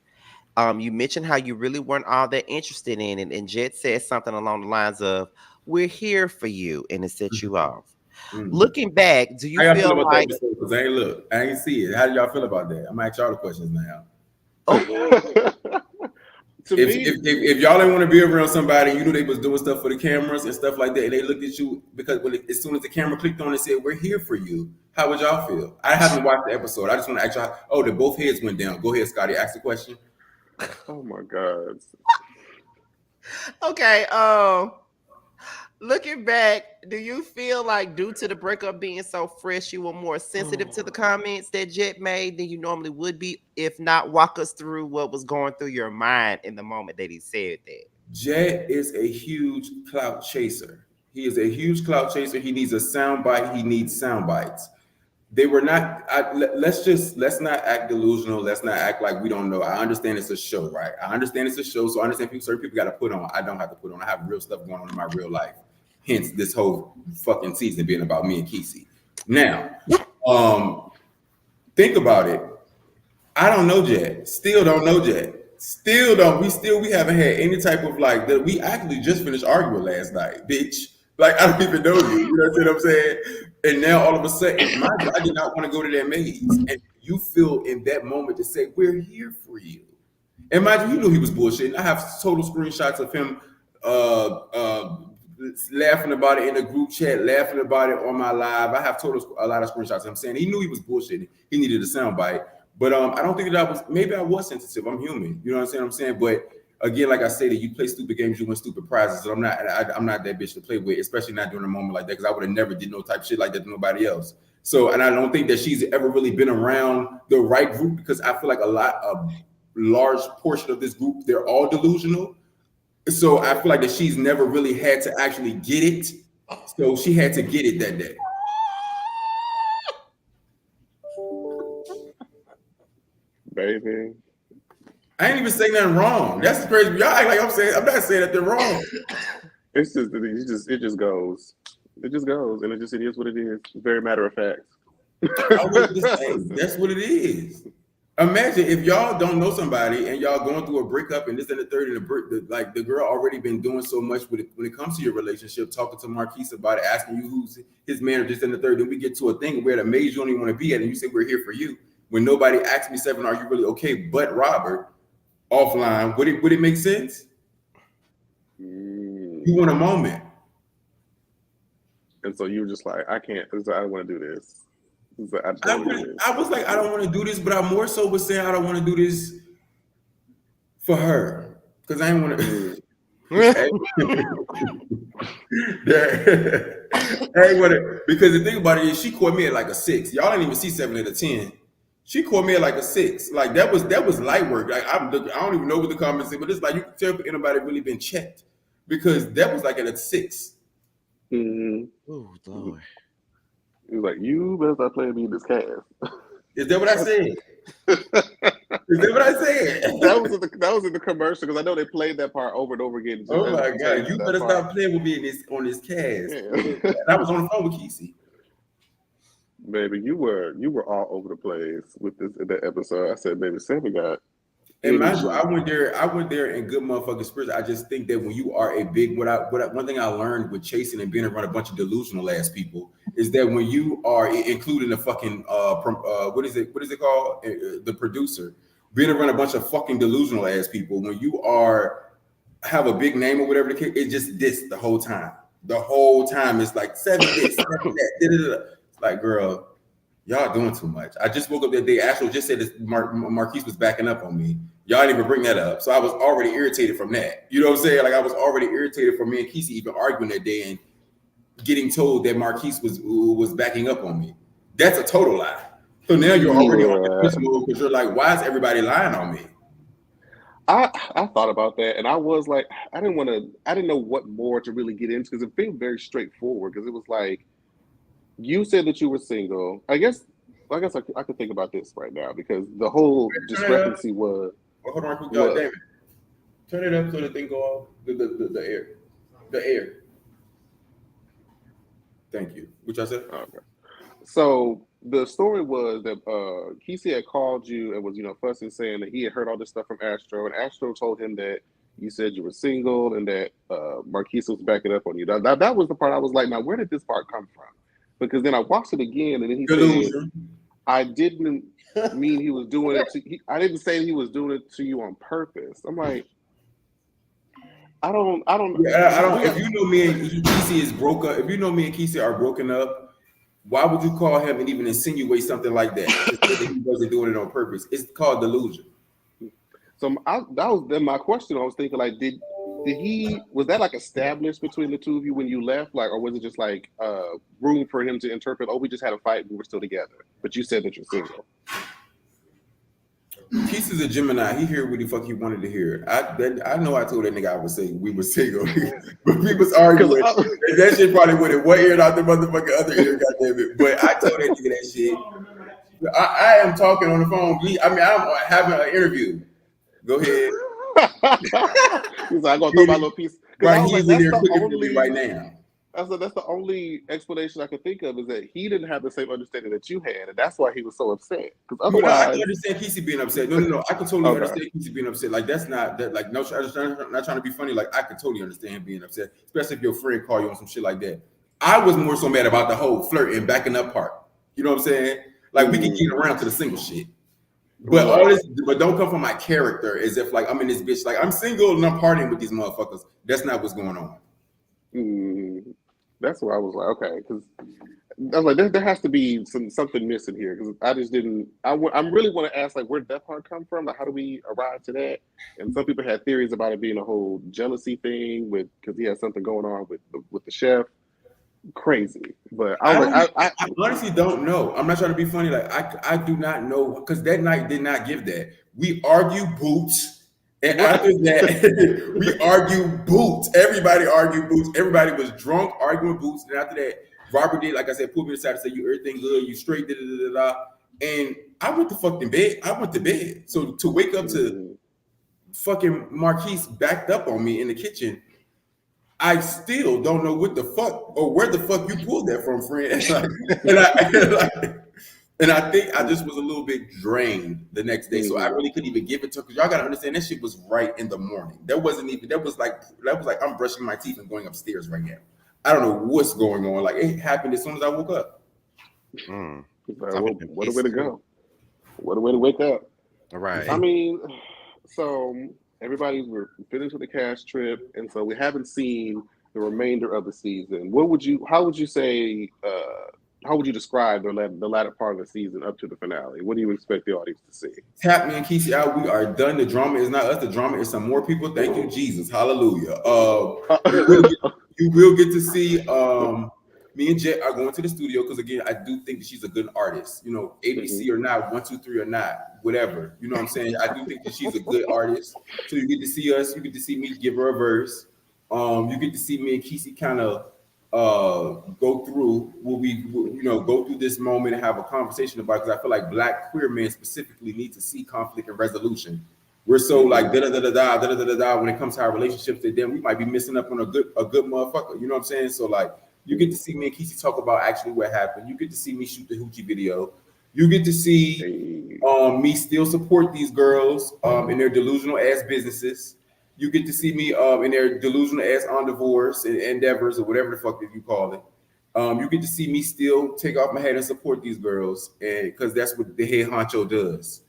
Speaker 1: You mentioned how you really weren't all that interested in it, and Jet said something along the lines of, "We're here for you," and it set you off. Looking back, do you feel like?
Speaker 3: Because I ain't see it. How do y'all feel about that? I'm gonna ask y'all the questions now. If y'all didn't want to be around somebody, you knew they was doing stuff for the cameras and stuff like that, and they looked at you because as soon as the camera clicked on and said, "We're here for you," how would y'all feel? I haven't watched the episode. I just want to ask y'all. Oh, both heads went down. Go ahead, Scotty. Ask the question.
Speaker 2: Oh my God.
Speaker 1: Okay. Looking back, do you feel like due to the breakup being so fresh, you were more sensitive to the comments that Jet made than you normally would be? If not, walk us through what was going through your mind in the moment that he said that.
Speaker 3: Jet is a huge clout chaser. He is a huge clout chaser. He needs a sound bite. He needs sound bites. They were not. Let's not act delusional. Let's not act like we don't know. I understand it's a show, right? I understand it's a show, so I understand certain people got to put on. I don't have to put on. I have real stuff going on in my real life. Hence, this whole fucking season being about me and Kesey. Now, think about it. I don't know Jet. Still don't know Jet. Still don't. We haven't had any type of like that. We actually just finished arguing last night, bitch. Like I don't even know you. You know what I'm saying? And now all of a sudden, I did not want to go to that maze. And you feel in that moment to say, "We're here for you." And mind you, knew he was bullshitting. I have total screenshots of him laughing about it in the group chat, laughing about it on my live. I have a lot of screenshots of him saying he knew he was bullshitting. He needed a soundbite. But I don't think that maybe I was sensitive. I'm human. You know what I'm saying? But again, like I said, you play stupid games, you win stupid prizes. So I'm not that bitch to play with, especially not during a moment like that, because I would have never did no type shit like that to nobody else. So, and I don't think that she's ever really been around the right group because I feel like a large portion of this group, they're all delusional. So I feel like that she's never really had to actually get it. So she had to get it that day.
Speaker 2: Baby.
Speaker 3: I ain't even saying nothing wrong. That's crazy. Y'all act like I'm not saying that they're wrong.
Speaker 2: It's just it just goes. It just goes, and it is what it is. Very matter of fact.
Speaker 3: I was just saying, that's what it is. Imagine if y'all don't know somebody and y'all going through a breakup and this and the third, and like the girl already been doing so much with it when it comes to your relationship, talking to Marquise about it, asking you who's his man or this and the third. Then we get to a thing where the maze you don't even want to be at, and you say we're here for you. When nobody asks me, Sevn, are you really okay? But Robert, offline, would it make sense? You want a moment.
Speaker 2: And so you were just like, I can't. I don't want to do this. I
Speaker 3: was like, I don't want to do this, but I more so was saying I don't want to do this for her because I didn't want to. Because the thing about it is, she caught me at like a 6. Y'all didn't even see 7 at a 10. She caught me at like a 6. Like that was light work. Like I don't even know what the comments say, but it's like you can tell if anybody really been checked because that was like at a 6.
Speaker 2: Mm-hmm.
Speaker 1: Oh Lord.
Speaker 2: He was like, you better stop playing me in this cast.
Speaker 3: Is that what I said? Is that what I said?
Speaker 2: That was in the commercial because I know they played that part over and over again.
Speaker 3: Oh my God! You better stop playing with me on this cast. Yeah. I was on the phone with Kesey.
Speaker 2: Baby, you were all over the place with this in that episode. I said, baby, Sevn got.
Speaker 3: And mind you, I went there in good motherfucking spirits. I just think that when you are a big, one thing I learned with chasing and being around a bunch of delusional ass people is that when you are including the fucking what is it called, the producer, being around a bunch of fucking delusional ass people, when you have a big name or whatever the case, it's just this the whole time. The whole time it's like 7 this, 7 that. It's like, girl, y'all doing too much. I just woke up that day. Astro just said this, Marquise was backing up on me. Y'all didn't even bring that up. So I was already irritated from that. You know what I'm saying? Like I was already irritated from me and Kesey even arguing that day and getting told that Marquise was backing up on me. That's a total lie. So now you're already on this move because you're like, why is everybody lying on me?
Speaker 2: I thought about that and I was like, I didn't know what more to really get into because it felt very straightforward because it was like, you said that you were single. I guess I could think about this right now because the whole discrepancy was.
Speaker 3: Well, hold on, David. Turn it up so the thing go off. The air. Thank you. What y'all said?
Speaker 2: Okay. So the story was that Kesey had called you and was fussing, saying that he had heard all this stuff from Astro, and Astro told him that you said you were single and that Marquise was backing up on you. That was the part I was like, now where did this part come from? Because then I watched it again and then he said, I didn't mean he was doing it I didn't say he was doing it to you on purpose. I'm like, I don't.
Speaker 3: If you know me and Kesey is broke up, if you know me and Kesey are broken up, why would you call him and even insinuate something like that? He wasn't doing it on purpose. It's called delusion.
Speaker 2: So that was then my question. I was thinking, like, was that like established between the two of you when you left, like, or was it just like room for him to interpret? Oh, we just had a fight, we were still together, but you said that you're single.
Speaker 3: Kesey's a Gemini. He heard what the fuck he wanted to hear. I know I told that nigga I would say we were single, but we was arguing. And that shit probably went in one ear and out the motherfucking other ear. Goddamn it! But I told that nigga that shit. I am talking on the phone. I'm having an interview. Go ahead.
Speaker 2: He's like, I'm gonna throw my little piece.
Speaker 3: Right, he's in there cooking for me right now.
Speaker 2: That's the only explanation I could think of is that he didn't have the same understanding that you had, and that's why he was so upset. Because otherwise,
Speaker 3: I can understand Kesey being upset. No, I can totally understand Kesey being upset. Like that's not that. Like no, I'm not trying to be funny. Like I can totally understand him being upset, especially if your friend call you on some shit like that. I was more so mad about the whole flirt and backing up part. You know what I'm saying? Like we can get around to the single shit. But all this, but don't come from my character as if like I'm in this bitch, like I'm single and I'm partying with these motherfuckers. That's not what's going on.
Speaker 2: That's where I was like, okay, because I was like, there has to be something missing here because I just didn't. I really want to ask like, where did that part come from? Like, how do we arrive to that? And some people had theories about it being a whole jealousy thing because he had something going on with the chef. Crazy, but I
Speaker 3: honestly don't know. I'm not trying to be funny. Like I do not know because that night did not give that. We argue boots. And after that, we argue boots. Everybody argued boots. Everybody was drunk arguing boots. And after that, Robert did, like I said, pulled me aside and said, "You everything good? You straight?" Da, da, da, da. And I went to fucking bed. I went to bed. So to wake up to fucking Marquise backed up on me in the kitchen, I still don't know what the fuck or where the fuck you pulled that from, friend. And I think I just was a little bit drained the next day, so I really couldn't even give it to her because y'all gotta understand that shit was right in the morning. That was like I'm brushing my teeth and going upstairs right now. I don't know what's going on. Like it happened as soon as I woke up.
Speaker 2: What a way to go! What a way to wake up!
Speaker 1: All right.
Speaker 2: I mean, so we're finished with the cast trip, and so we haven't seen the remainder of the season. How would you say? How would you describe the latter part of the season up to the finale? What do you expect the audience to see?
Speaker 3: Tap me and Kesey out. We are done. The drama is not us. The drama is some more people. Thank you, Jesus. Hallelujah. You will get to see me and Jet are going to the studio because again, I do think that she's a good artist. You know, ABC or not, 1, 2, 3 or not, whatever. You know what I'm saying? I do think that she's a good artist. So you get to see us. You get to see me give her a verse. You get to see me and Kesey kind of go through go through this moment and have a conversation about it because I feel like Black queer men specifically need to see conflict and resolution. We're so like da da da da da da da da da when it comes to our relationships that then we might be missing up on a good motherfucker. You know what I'm saying? So like you get to see me and Kesey talk about actually what happened. You get to see me shoot the hoochie video. You get to see me still support these girls in their delusional ass businesses. You get to see me in their delusional ass on divorce and endeavors or whatever the fuck that you call it. You get to see me still take off my head and support these girls, and because that's what the head honcho does.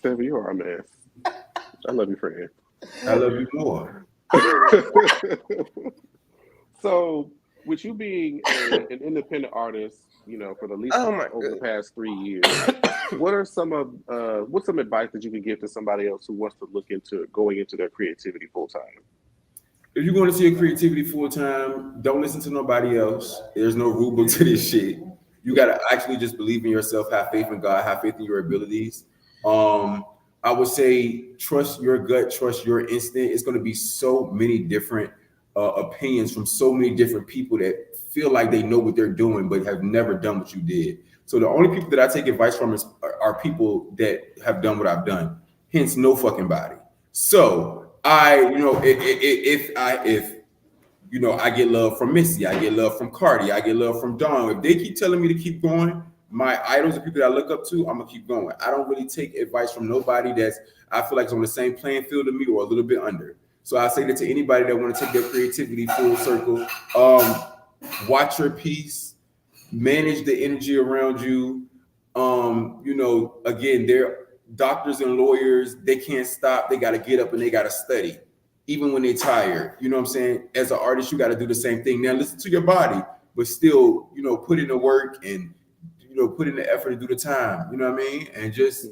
Speaker 2: Sevn, you are a mess. I love you, friend.
Speaker 3: I love you more.
Speaker 2: So, with you being an independent artist, you know, for the least over the past 3 years, what's some advice that you can give to somebody else who wants to look into going into their creativity full time?
Speaker 3: If you're going to see your creativity full time, don't listen to nobody else. There's no rule book to this shit. You gotta actually just believe in yourself, have faith in God, have faith in your abilities. I would say trust your gut, trust your instinct. It's going to be so many different opinions from so many different people that feel like they know what they're doing but have never done what you did. So the only people that I take advice from are people that have done what I've done. Hence, no fucking body. So if I get love from Missy, I get love from Cardi, I get love from Dawn. If they keep telling me to keep going, my idols and people that I look up to, I'm gonna keep going. I don't really take advice from nobody that's I feel like is on the same playing field to me or a little bit under. So I say that to anybody that want to take their creativity full circle. Watch your piece, manage the energy around you. Again, they're doctors and lawyers. They can't stop. They got to get up and they got to study, even when they're tired. You know what I'm saying? As an artist, you got to do the same thing. Now listen to your body, but still, put in the work and put in the effort to do the time. You know what I mean? And just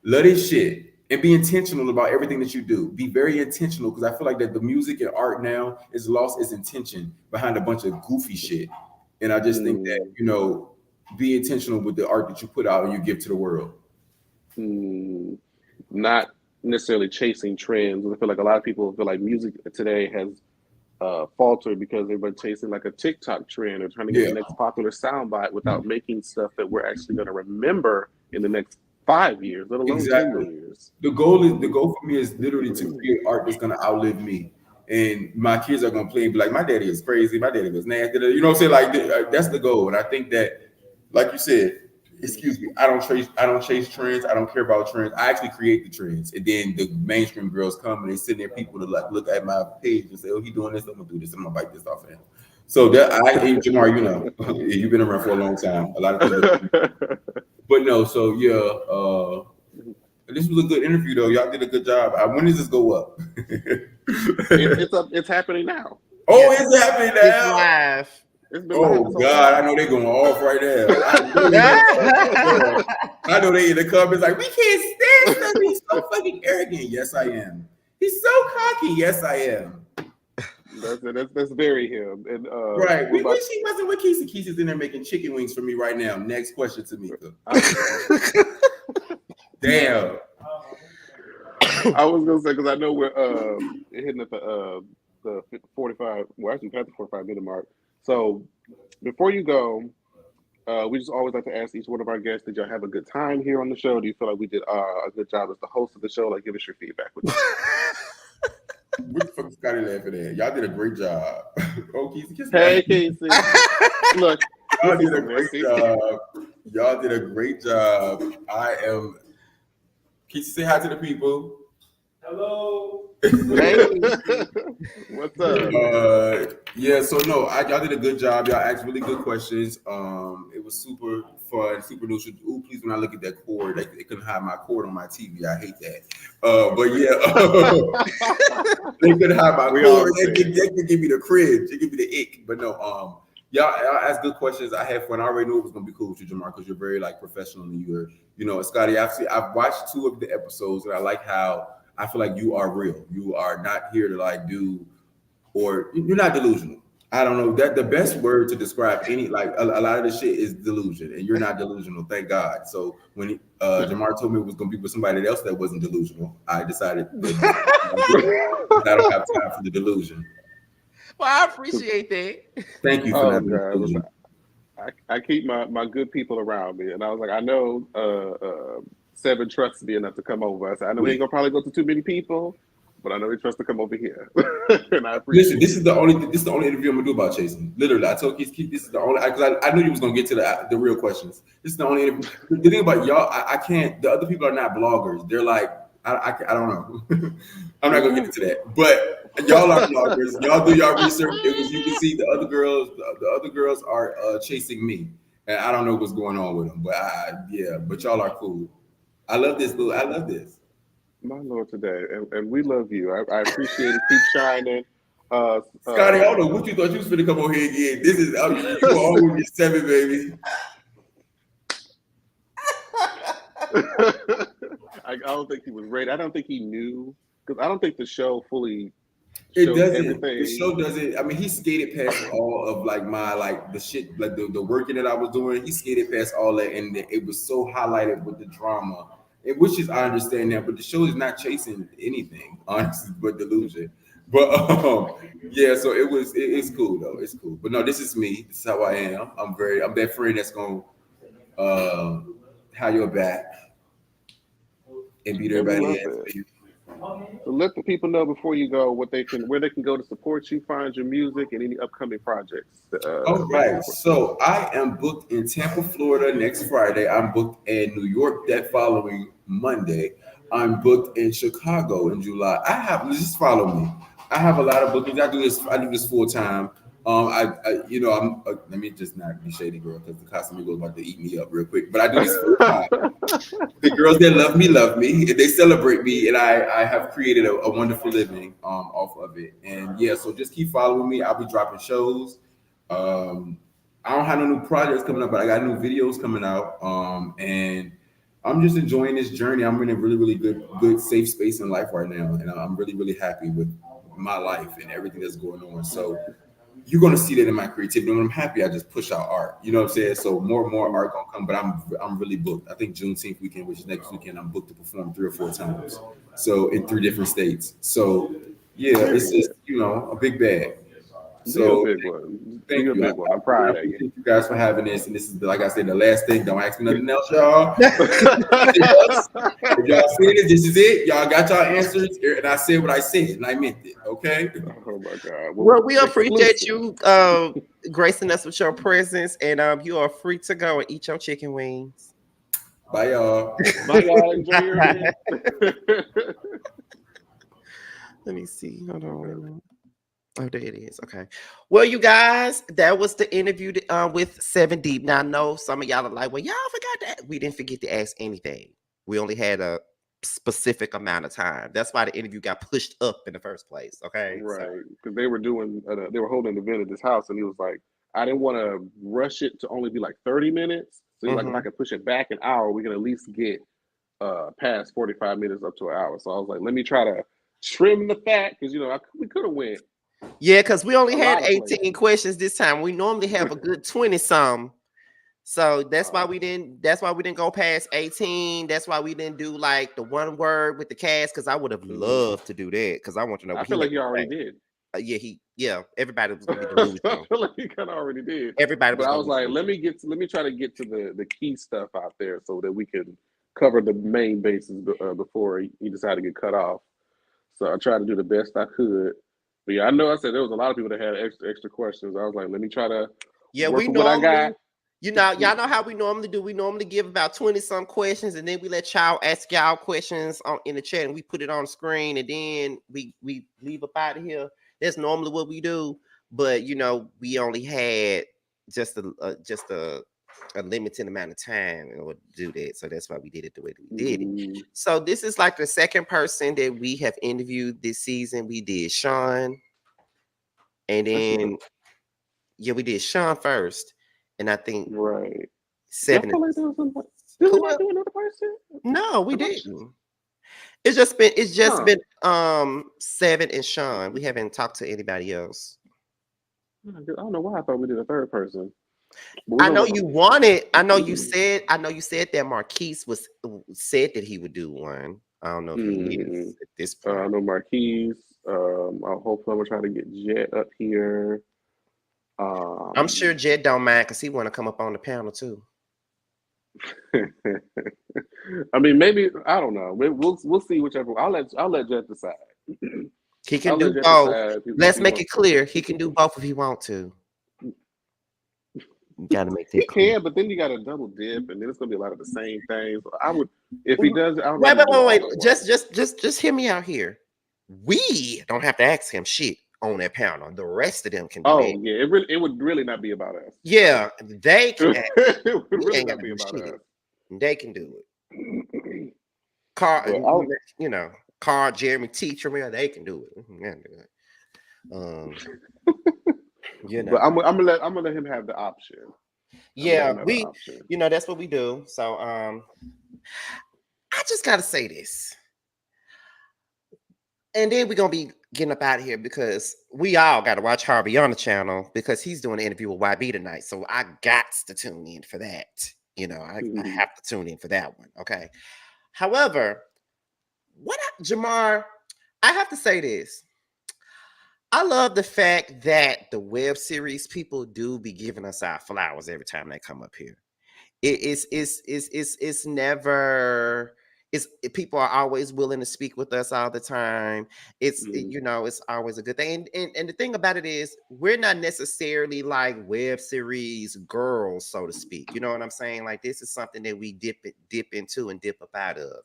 Speaker 3: love this shit. And be intentional about everything that you do. Be very intentional because I feel like that the music and art now is lost its intention behind a bunch of goofy shit. And I just think that, be intentional with the art that you put out and you give to the world.
Speaker 2: Not necessarily chasing trends. I feel like a lot of people feel like music today has faltered because everybody's chasing like a TikTok trend or trying to get the next popular soundbite without making stuff that we're actually going to remember in the next 5 years, let alone 10 years.
Speaker 3: The goal for me is literally to create art that's gonna outlive me, and my kids are gonna play and be like, my daddy is crazy, my daddy was nasty. You know what I'm saying? Like that's the goal, and I think that, like you said, I don't chase trends. I don't care about trends. I actually create the trends, and then the mainstream girls come and they sit there, people to like look at my page and say, oh, he doing this, I'm gonna do this, I'm gonna bite this off of him. So that Jamar, you've been around for a long time. A lot of people. But no, so this was a good interview though. Y'all did a good job. When does this go up?
Speaker 2: It's happening now.
Speaker 3: Oh, it's happening now.
Speaker 1: It's live.
Speaker 3: Oh God, I know they're going off right there. I know they in the comments like, we can't stand him. He's so fucking arrogant. Yes, I am. He's so cocky. Yes, I am.
Speaker 2: That's very him. And
Speaker 3: right. We wish he wasn't with Kesey. Kesey's in there making chicken wings for me right now. Next question, Tamika. Damn.
Speaker 2: I was gonna say because I know we're hitting at the 45. Well, actually past the 45-minute mark. So before you go, we just always like to ask each one of our guests, did y'all have a good time here on the show? Do you feel like we did a good job as the host of the show? Like, give us your feedback with that.
Speaker 3: Scotty laughing at. Y'all did a great job. Oh, Keith, kiss
Speaker 2: Hey,
Speaker 3: me.
Speaker 2: Casey. Look,
Speaker 3: Y'all
Speaker 2: this
Speaker 3: did a
Speaker 2: is
Speaker 3: great
Speaker 2: messy.
Speaker 3: job. Y'all did a great job. I am. Keith, say hi to the people. Hello.
Speaker 1: Hey,
Speaker 2: What's up?
Speaker 3: Yeah, so no, y'all did a good job. Y'all asked really good questions. It was super fun, super neutral. Ooh, please, when I look at that cord, they couldn't hide my cord on my TV. I hate that. But yeah, they couldn't hide my
Speaker 2: We all
Speaker 3: cord. They
Speaker 2: understand.
Speaker 3: could give me the cringe. They give me the ick. But no, y'all asked good questions. I had fun. I already knew it was gonna be cool with you, Jamar, because you're very like professional and Scotty. I've watched 2 of the episodes, and I like how I feel like you are real. You are not here to like do, or you're not delusional. I don't know that the best word to describe any like a lot of the shit is delusion, and you're not delusional. Thank God. So when Jamar told me it was going to be with somebody else that wasn't delusional, I decided that I don't have time for the delusion.
Speaker 1: well, I appreciate that.
Speaker 3: Thank you for
Speaker 2: Oh
Speaker 3: not being
Speaker 2: God,
Speaker 3: delusional.
Speaker 2: I keep my good people around me, and I was like, I know Sevn trusts me enough to come over. I said, I know he ain't gonna probably go to too many people, but I know he trusts to come over here, and I appreciate.
Speaker 3: Listen, this is the only interview I'm gonna do about chasing. Literally, I told Keith, this is the only because I knew you was gonna get to the real questions. This is the only interview. The thing about y'all, I can't. The other people are not bloggers. They're like I don't know. I'm not gonna get into that. But y'all are bloggers. Y'all do y'all research. It was you can see the other girls. The other girls are chasing me, and I don't know what's going on with them. But but y'all are cool. I love this. I love this.
Speaker 2: My Lord, today, and we love you. I appreciate it. Keep shining.
Speaker 3: Scotty, I don't know what you thought you was finna come over here again. This is you were always 7, baby.
Speaker 2: I don't think he was ready. I don't think he knew because I don't think the show fully
Speaker 3: It
Speaker 2: showed
Speaker 3: doesn't.
Speaker 2: everything.
Speaker 3: The show doesn't. I mean, he skated past all of like my like the shit, like the working that I was doing. He skated past all that, and it was so highlighted with the drama. Which is I understand that, but the show is not chasing anything, honestly, but delusion. But yeah, so it's cool though. It's cool. But no, this is me. This is how I am. I'm that friend that's gonna have your back and beat
Speaker 2: And we
Speaker 3: everybody
Speaker 2: love
Speaker 3: ass
Speaker 2: it.
Speaker 3: for you.
Speaker 2: So let the people know before you go where they can go to support you, find your music, and any upcoming projects.
Speaker 3: All right, so I am booked in Tampa, Florida next Friday. I'm booked in New York that following Monday. I'm booked in Chicago in July. Just follow me. I have a lot of bookings. I do this full time. I'm. Let me just not be shady, girl, because the Casamigos about to eat me up real quick. But I do this full time. The girls that love me, and they celebrate me, and I have created a wonderful living off of it. And yeah, so just keep following me. I'll be dropping shows. Um, I don't have no new projects coming up, but I got new videos coming out. And I'm just enjoying this journey. I'm in a really, really good safe space in life right now, and I'm really, really happy with my life and everything that's going on. So you're gonna see that in my creativity. When I'm happy, I just push out art. You know what I'm saying? So more and more art gonna come, but I'm really booked. I think Juneteenth weekend, which is next weekend, I'm booked to perform 3 or 4 times. So in 3 different states. So yeah, it's just a big bag.
Speaker 2: Be a
Speaker 3: So
Speaker 2: big one. Be
Speaker 3: thank
Speaker 2: a
Speaker 3: you. I
Speaker 2: big one. I'm proud of you.
Speaker 3: appreciate you guys for having this. And this is like I said, the last thing. Don't ask me nothing else, y'all. If y'all see it, this is it. Y'all got y'all answers, and I said what I said, and I meant it. Okay.
Speaker 2: Oh my God.
Speaker 1: Well, we appreciate
Speaker 2: exclusive.
Speaker 1: you gracing us with your presence, and you are free to go and eat your chicken wings.
Speaker 3: Bye, y'all.
Speaker 2: Bye, y'all. Enjoy your event.
Speaker 1: Let me see. Hold on. Wait a minute. Oh, there it is. Okay. Well, you guys, that was the interview with Sevn Deep. Now, I know some of y'all are like, well, y'all forgot that. We didn't forget to ask anything. We only had a specific amount of time. That's why the interview got pushed up in the first place. Okay.
Speaker 2: Right. Because they were holding an event at this house, and he was like, I didn't want to rush it to only be like 30 minutes. So he's like, if I could push it back an hour, we can at least get past 45 minutes up to an hour. So I was like, let me try to trim the fat because we could have went.
Speaker 1: Yeah, because we only had 18
Speaker 2: places.
Speaker 1: questions this time. We normally have a good 20 some. So that's why we didn't go past 18. That's why we didn't do like the one word with the cast, because I would have loved to do that, because I want to know.
Speaker 2: I feel like you already did.
Speaker 1: Everybody was gonna be delusional.
Speaker 2: I feel like you kind of already did.
Speaker 1: Everybody was.
Speaker 2: But I was like, let me try to get to the key stuff out there so that we can cover the main bases before he decided to get cut off. So I tried to do the best I could. But yeah, I know I said there was a lot of people that had extra questions. I was like, let me try to
Speaker 1: Yeah,
Speaker 2: work
Speaker 1: we
Speaker 2: with what I got.
Speaker 1: normally, y'all know how we normally do. We normally give about 20 some questions, and then we let y'all ask y'all questions in the chat, and we put it on the screen, and then we leave up out of here. That's normally what we do, but we only had just a limited amount of time in order to do that, so that's why we did it the way that we did it. So this is like the second person that we have interviewed this season. We did Sean, and then we did Sean first, and I think
Speaker 2: Right.
Speaker 1: Sevn.
Speaker 2: Feel like there was somebody. Did we not do another person?
Speaker 1: No, we didn't. It's just been Sevn and Sean. We haven't talked to anybody else.
Speaker 2: I don't know why I thought we did a third person.
Speaker 1: I know you wanted. I know you said that Marquise said that he would do one. I don't know if he is at this point.
Speaker 2: I know Marquise. Hopefully I'm gonna try to get Jet up here.
Speaker 1: I'm sure Jet don't mind because he want to come up on the panel too.
Speaker 2: I mean, maybe I don't know. We'll see whichever. I'll let Jet decide.
Speaker 1: He can do both. Let's make it clear. He can do both if he want to. You gotta make that clear.
Speaker 2: He can, but then you got to double dip, and then it's gonna be a lot of the same things. I would, if he does, I would
Speaker 1: wait. Just hear me out here. We don't have to ask him shit on that panel. The rest of them can do that.
Speaker 2: Yeah, it would really not be about us.
Speaker 1: Yeah, they can.
Speaker 2: It would really not be about us.
Speaker 1: They can do it. Carl, Jeremy, Teacher, they can do it.
Speaker 2: But I'm gonna let him have the option.
Speaker 1: Yeah, that's what we do. So I just gotta say this. And then we're gonna be getting up out of here because we all gotta watch Harvey on the channel because he's doing an interview with YB tonight. So I got to tune in for that. I have to tune in for that one. Okay. However, Jamar, I have to say this. I love the fact that the web series people do be giving us our flowers every time they come up here. It's never. People are always willing to speak with us all the time. It's always a good thing. And the thing about it is we're not necessarily like web series girls, so to speak. You know what I'm saying? Like this is something that we dip into and dip up out of,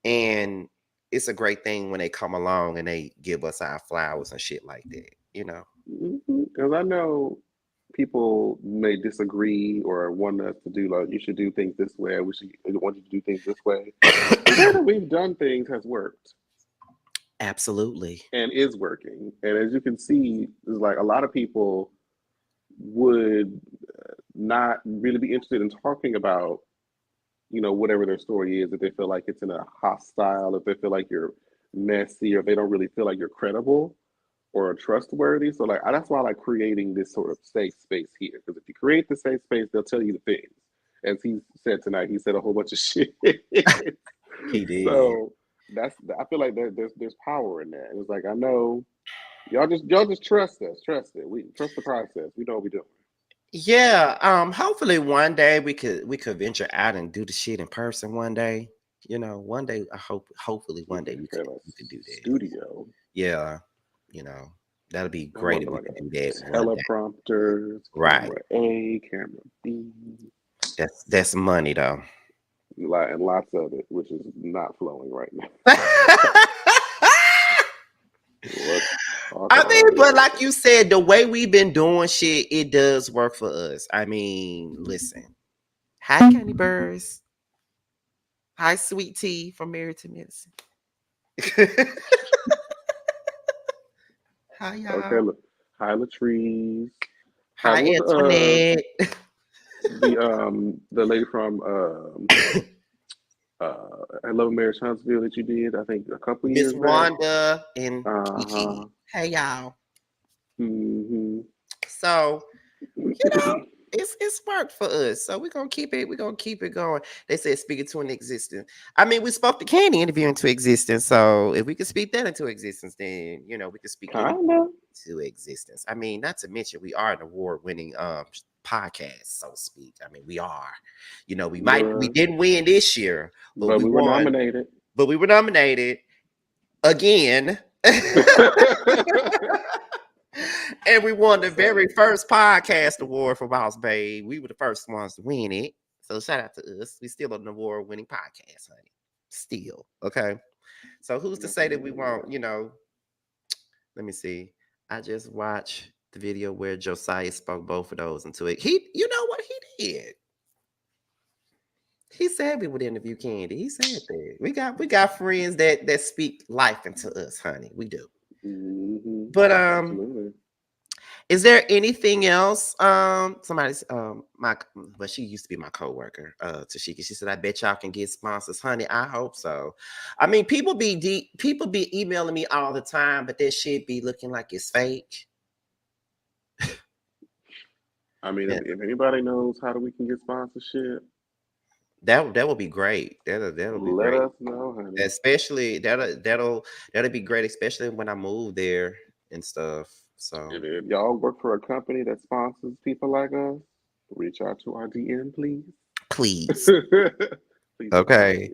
Speaker 1: and it's a great thing when they come along and they give us our flowers and shit like that,
Speaker 2: Because I know people may disagree or want us to do like you should do things this way. We want you to do things this way. The way that we've done things has worked.
Speaker 1: Absolutely.
Speaker 2: And is working. And as you can see, there's like a lot of people would not really be interested in talking about whatever their story is, if they feel like it's in a hostile, if they feel like you're messy, or if they don't really feel like you're credible or trustworthy. So like that's why I like creating this sort of safe space here. Because if you create the safe space, they'll tell you the things. As he said tonight, he said a whole bunch of shit.
Speaker 1: He did.
Speaker 2: So I feel like there's power in that. And it's like I know y'all just trust us. Trust it. We trust the process. We know what we're doing.
Speaker 1: Yeah, hopefully one day we could venture out and do the shit in person one day. One day hopefully one day we could do that.
Speaker 2: Studio.
Speaker 1: Yeah, that'll be great if we could do that.
Speaker 2: Teleprompter,
Speaker 1: right?
Speaker 2: Camera A, camera B.
Speaker 1: That's money though.
Speaker 2: And lots of it, which is not flowing right now.
Speaker 1: I mean, but like you said, the way we've been doing shit, it does work for us. I mean, listen. Hi, Candy Birds. Hi, Sweet Tea from Married to Medicine. Hi, y'all.
Speaker 2: Okay, look. Hi, Latrice.
Speaker 1: Hi, Antoinette.
Speaker 2: The lady from I Love Marriage Huntsville that you did, I think a couple years back.
Speaker 1: Miss Wanda and Kiki. Hey y'all.
Speaker 2: Mm-hmm.
Speaker 1: So it's worked for us. So we're gonna keep it going. They said speak it to an existence. I mean, we spoke the Candy interview into existence. So if we could speak that into existence, then we could speak to existence. I mean, not to mention we are an award-winning podcast, so to speak. I mean, we are. We didn't win this year, but we
Speaker 2: were nominated.
Speaker 1: But we were nominated again And we won the very first podcast award for Boss Babe. We were the first ones to win it. So shout out to us. We still an award-winning podcast, honey. Still. Okay. So who's to say that we won't, let me see. I just watched the video where Josiah spoke both of those into it. You know what he did? He said we would interview Candy. He said that. We got friends that speak life into us, honey. We do.
Speaker 2: Mm-hmm.
Speaker 1: But
Speaker 2: Absolutely.
Speaker 1: is there anything else? Somebody's but she used to be my coworker, Tashika. She said, I bet y'all can get sponsors, honey. I hope so. I mean, people be emailing me all the time, but that shit be looking like it's fake.
Speaker 2: I mean, if anybody knows how we can get sponsorship,
Speaker 1: that would be great. That'll be
Speaker 2: let
Speaker 1: great.
Speaker 2: us know, honey.
Speaker 1: Especially that'll be great, especially when I move there and stuff. So
Speaker 2: If y'all work for a company that sponsors people like us, reach out to our DM, please.
Speaker 1: Please.
Speaker 2: Please.
Speaker 1: Okay.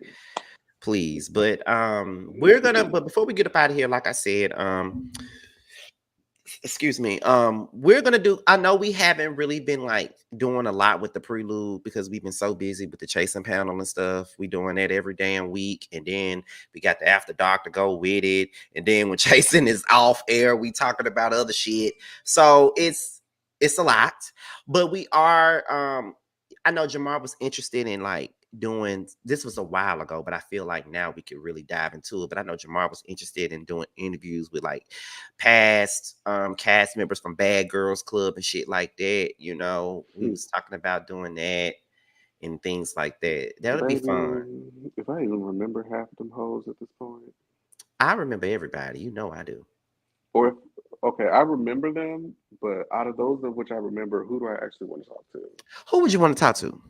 Speaker 1: Please. But but before we get up out of here, like I said, excuse me, we're gonna do, I know we haven't really been like doing a lot with the prelude because we've been so busy with the chasing panel and stuff. We doing that every damn week, and then we got the after dark to go with it, and then when chasing is off air, we talking about other shit. So it's a lot, but we are I know Jamar was interested in like doing, this was a while ago, but I feel like now we could really dive into it. But I know Jamar was interested in doing interviews with like past cast members from Bad Girls Club and shit like that. We was talking about doing that and things like that. That would be fun.
Speaker 2: If I even remember half of them hoes at this point.
Speaker 1: I remember everybody. I do.
Speaker 2: Or okay, I remember them, but out of those of which I remember, who do I actually want to talk to?
Speaker 1: Who would you want to talk to?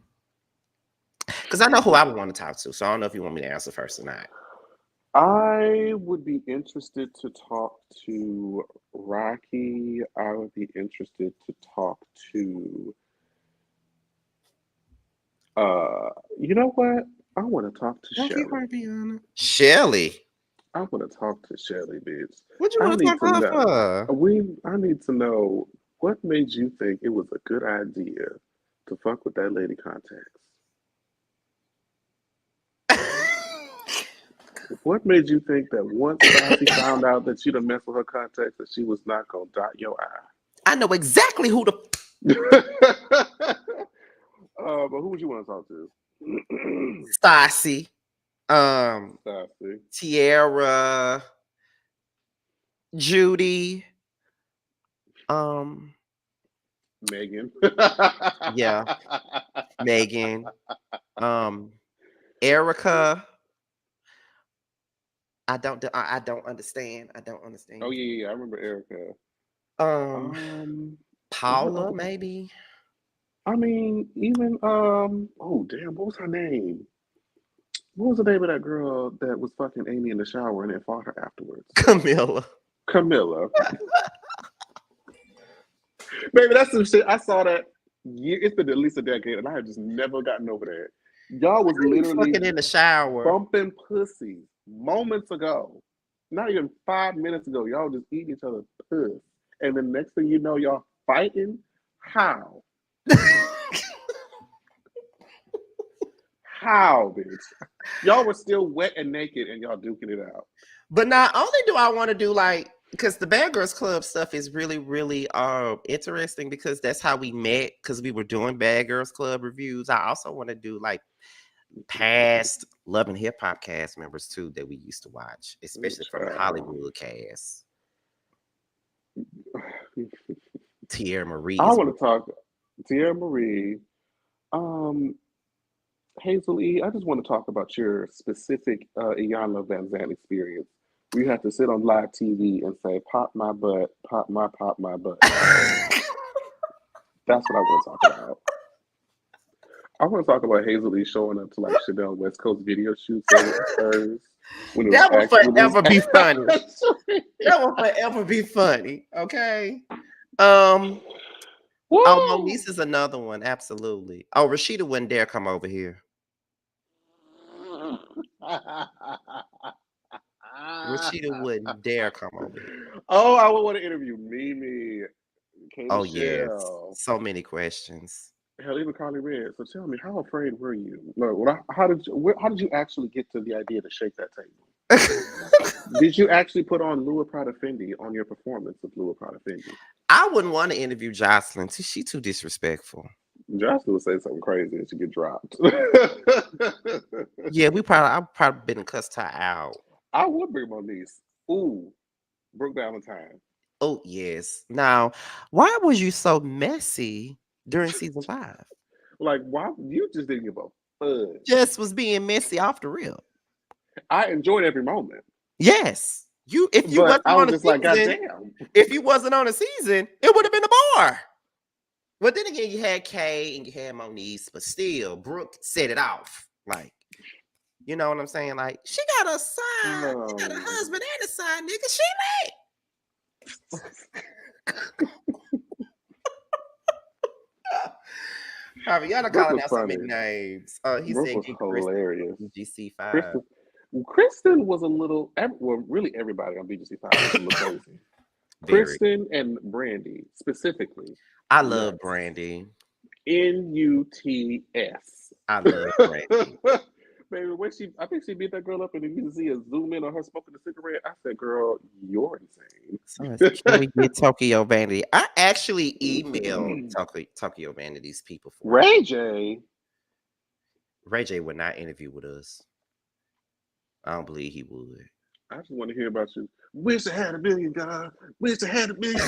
Speaker 1: Because I know who I would want to talk to. So I don't know if you want me to answer first or not.
Speaker 2: I would be interested to talk to Rocky. I would be interested to talk to you know what? I want to talk to Shelly.
Speaker 1: Shelly.
Speaker 2: I want to talk to Shelly, bitch.
Speaker 1: What you want to talk to her for?
Speaker 2: I need to know what made you think it was a good idea to fuck with that lady contacts. What made you think that once Scotty found out that you done messed with her contacts, that she was not gonna dot your eye?
Speaker 1: I know exactly who the.
Speaker 2: But who would you want to talk to?
Speaker 1: Stassi.
Speaker 2: Stassi.
Speaker 1: Tierra. Judy.
Speaker 2: Megan.
Speaker 1: Yeah. Megan. Erica. I don't understand.
Speaker 2: Oh yeah, I remember Erica.
Speaker 1: Paula, maybe.
Speaker 2: I mean, even oh damn, what was her name? What was the name of that girl that was fucking Amy in the shower and then fought her afterwards?
Speaker 1: Camilla.
Speaker 2: Baby, that's some shit. I saw that it's been at least a decade and I have just never gotten over that. Y'all was literally
Speaker 1: fucking in the shower,
Speaker 2: bumping pussy moments ago. Not even 5 minutes ago, y'all just eating each other's puss. And the next thing you know, y'all fighting? How? How, bitch? Y'all were still wet and naked and y'all duking it out.
Speaker 1: But not only do I want to do like, because the Bad Girls Club stuff is really, really interesting because that's how we met, because we were doing Bad Girls Club reviews. I also want to do like past Love and Hip Hop cast members too that we used to watch, especially from the Hollywood cast. Tierra Marie.
Speaker 2: I want to talk Tierra Marie. Hazel E, I just want to talk about your specific Iyanla Van Zandt experience. You have to sit on live TV and say, pop my butt, pop my butt. That's what I want to talk about. I want to talk about Hazel E showing up to like Chanel West Coast video shoots. That
Speaker 1: will forever be funny. That will forever be funny. Okay. Oh, Moniece is another one. Absolutely. Oh, Rashida wouldn't dare come over here. Rashida wouldn't dare come on me.
Speaker 2: Oh, I would want to interview Mimi, K
Speaker 1: Oh yes,
Speaker 2: Michelle,
Speaker 1: so many questions.
Speaker 2: hell, even Carly Red. So tell me, how afraid were you? No, how did you actually get to the idea to shake that table? Did you actually put on Lua Prada Fendi on your performance of Lua Prada Fendi?
Speaker 1: I wouldn't want to interview Jocelyn. She too disrespectful.
Speaker 2: Justin would say something crazy and she get dropped.
Speaker 1: Yeah, I've probably been cussed her out.
Speaker 2: I would bring my niece. Ooh, Brooke Valentine.
Speaker 1: Oh yes. Now, why was you so messy during season 5?
Speaker 2: Like, why you just didn't give a fudge?
Speaker 1: Just was being messy off the rip.
Speaker 2: I enjoyed every moment,
Speaker 1: Yes. If you
Speaker 2: but
Speaker 1: wasn't
Speaker 2: I
Speaker 1: on
Speaker 2: was
Speaker 1: a
Speaker 2: just like, God
Speaker 1: season,
Speaker 2: damn.
Speaker 1: if you wasn't on a season, it would have been a bar. But then again, you had Kay and you had Moniece, but still, Brooke set it off. Like, you know what I'm saying? Like, she got a side, she got a husband and a side nigga. She Javiana
Speaker 2: Brooke
Speaker 1: calling
Speaker 2: was
Speaker 1: out so many
Speaker 2: funny.
Speaker 1: names. He
Speaker 2: Brooke
Speaker 1: said
Speaker 2: was
Speaker 1: get
Speaker 2: hilarious.
Speaker 1: BGC 5.
Speaker 2: Kristen was a little, well, really everybody on BGC5 was a little crazy.
Speaker 1: Very.
Speaker 2: Kristen and Brandy specifically.
Speaker 1: I love
Speaker 2: Nuts.
Speaker 1: Brandy.
Speaker 2: Nuts.
Speaker 1: I love Brandy.
Speaker 2: Baby, I think she beat that girl up and you can see a zoom in on her smoking a cigarette. I said, girl, you're insane.
Speaker 1: So can we get Tokyo Vanity? I actually emailed Tokyo Vanity's people for it.
Speaker 2: Ray J.
Speaker 1: Ray J would not interview with us. I don't believe he would.
Speaker 2: I just want to hear about you. Wish I had $1 million, God. Wish I had $1 million.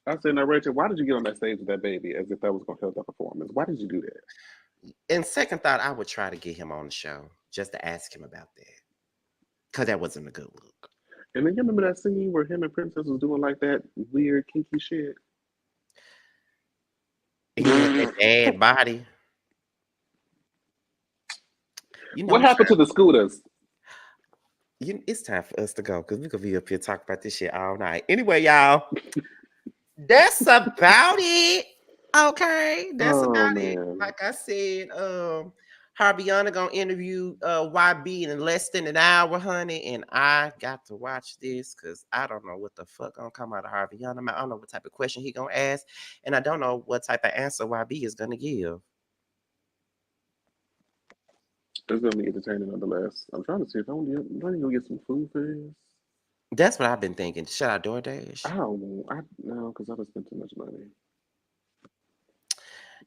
Speaker 2: I said, now, Rachel, why did you get on that stage with that baby as if that was going to help that performance? Why did you do that?
Speaker 1: In second thought, I would try to get him on the show just to ask him about that. Because that wasn't a good look.
Speaker 2: And then you remember that scene where him and Princess was doing like that weird, kinky shit?
Speaker 1: He had that bad body. You know,
Speaker 2: what happened to the scooters?
Speaker 1: It's time for us to go because we're going to be up here talking about this shit all night. Anyway, y'all, that's about it. Okay, that's about it. Like I said, Harbiana gonna interview YB in less than an hour, honey, and I got to watch this because I don't know what the fuck gonna come out of Harbiana. I don't know what type of question he gonna ask, and I don't know what type of answer YB is gonna give.
Speaker 2: It's gonna be entertaining nonetheless. I'm trying to see if I'm gonna go get some food fast.
Speaker 1: That's what I've been thinking. Should I DoorDash?
Speaker 2: No, because I don't spend too much money.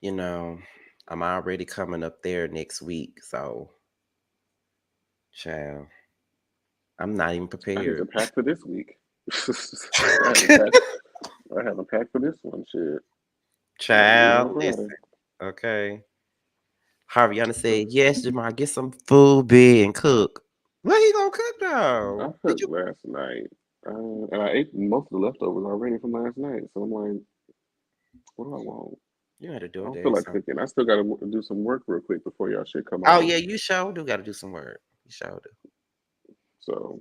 Speaker 1: You know, I'm already coming up there next week, so child, I'm not even prepared.
Speaker 2: I need to pack for this week. I haven't packed for this one, shit.
Speaker 1: Child, listen. Okay. Harviana said, yes, Jamar, get some food, big, and cook. What he gonna cook though?
Speaker 2: I cooked last night. And I ate most of the leftovers already from last night. So I'm like, what do I want?
Speaker 1: You had to do it.
Speaker 2: I don't feel like cooking. I still got to do some work real quick before y'all shit come out.
Speaker 1: Oh, yeah, you sure do got to do some work. You sure do.
Speaker 2: So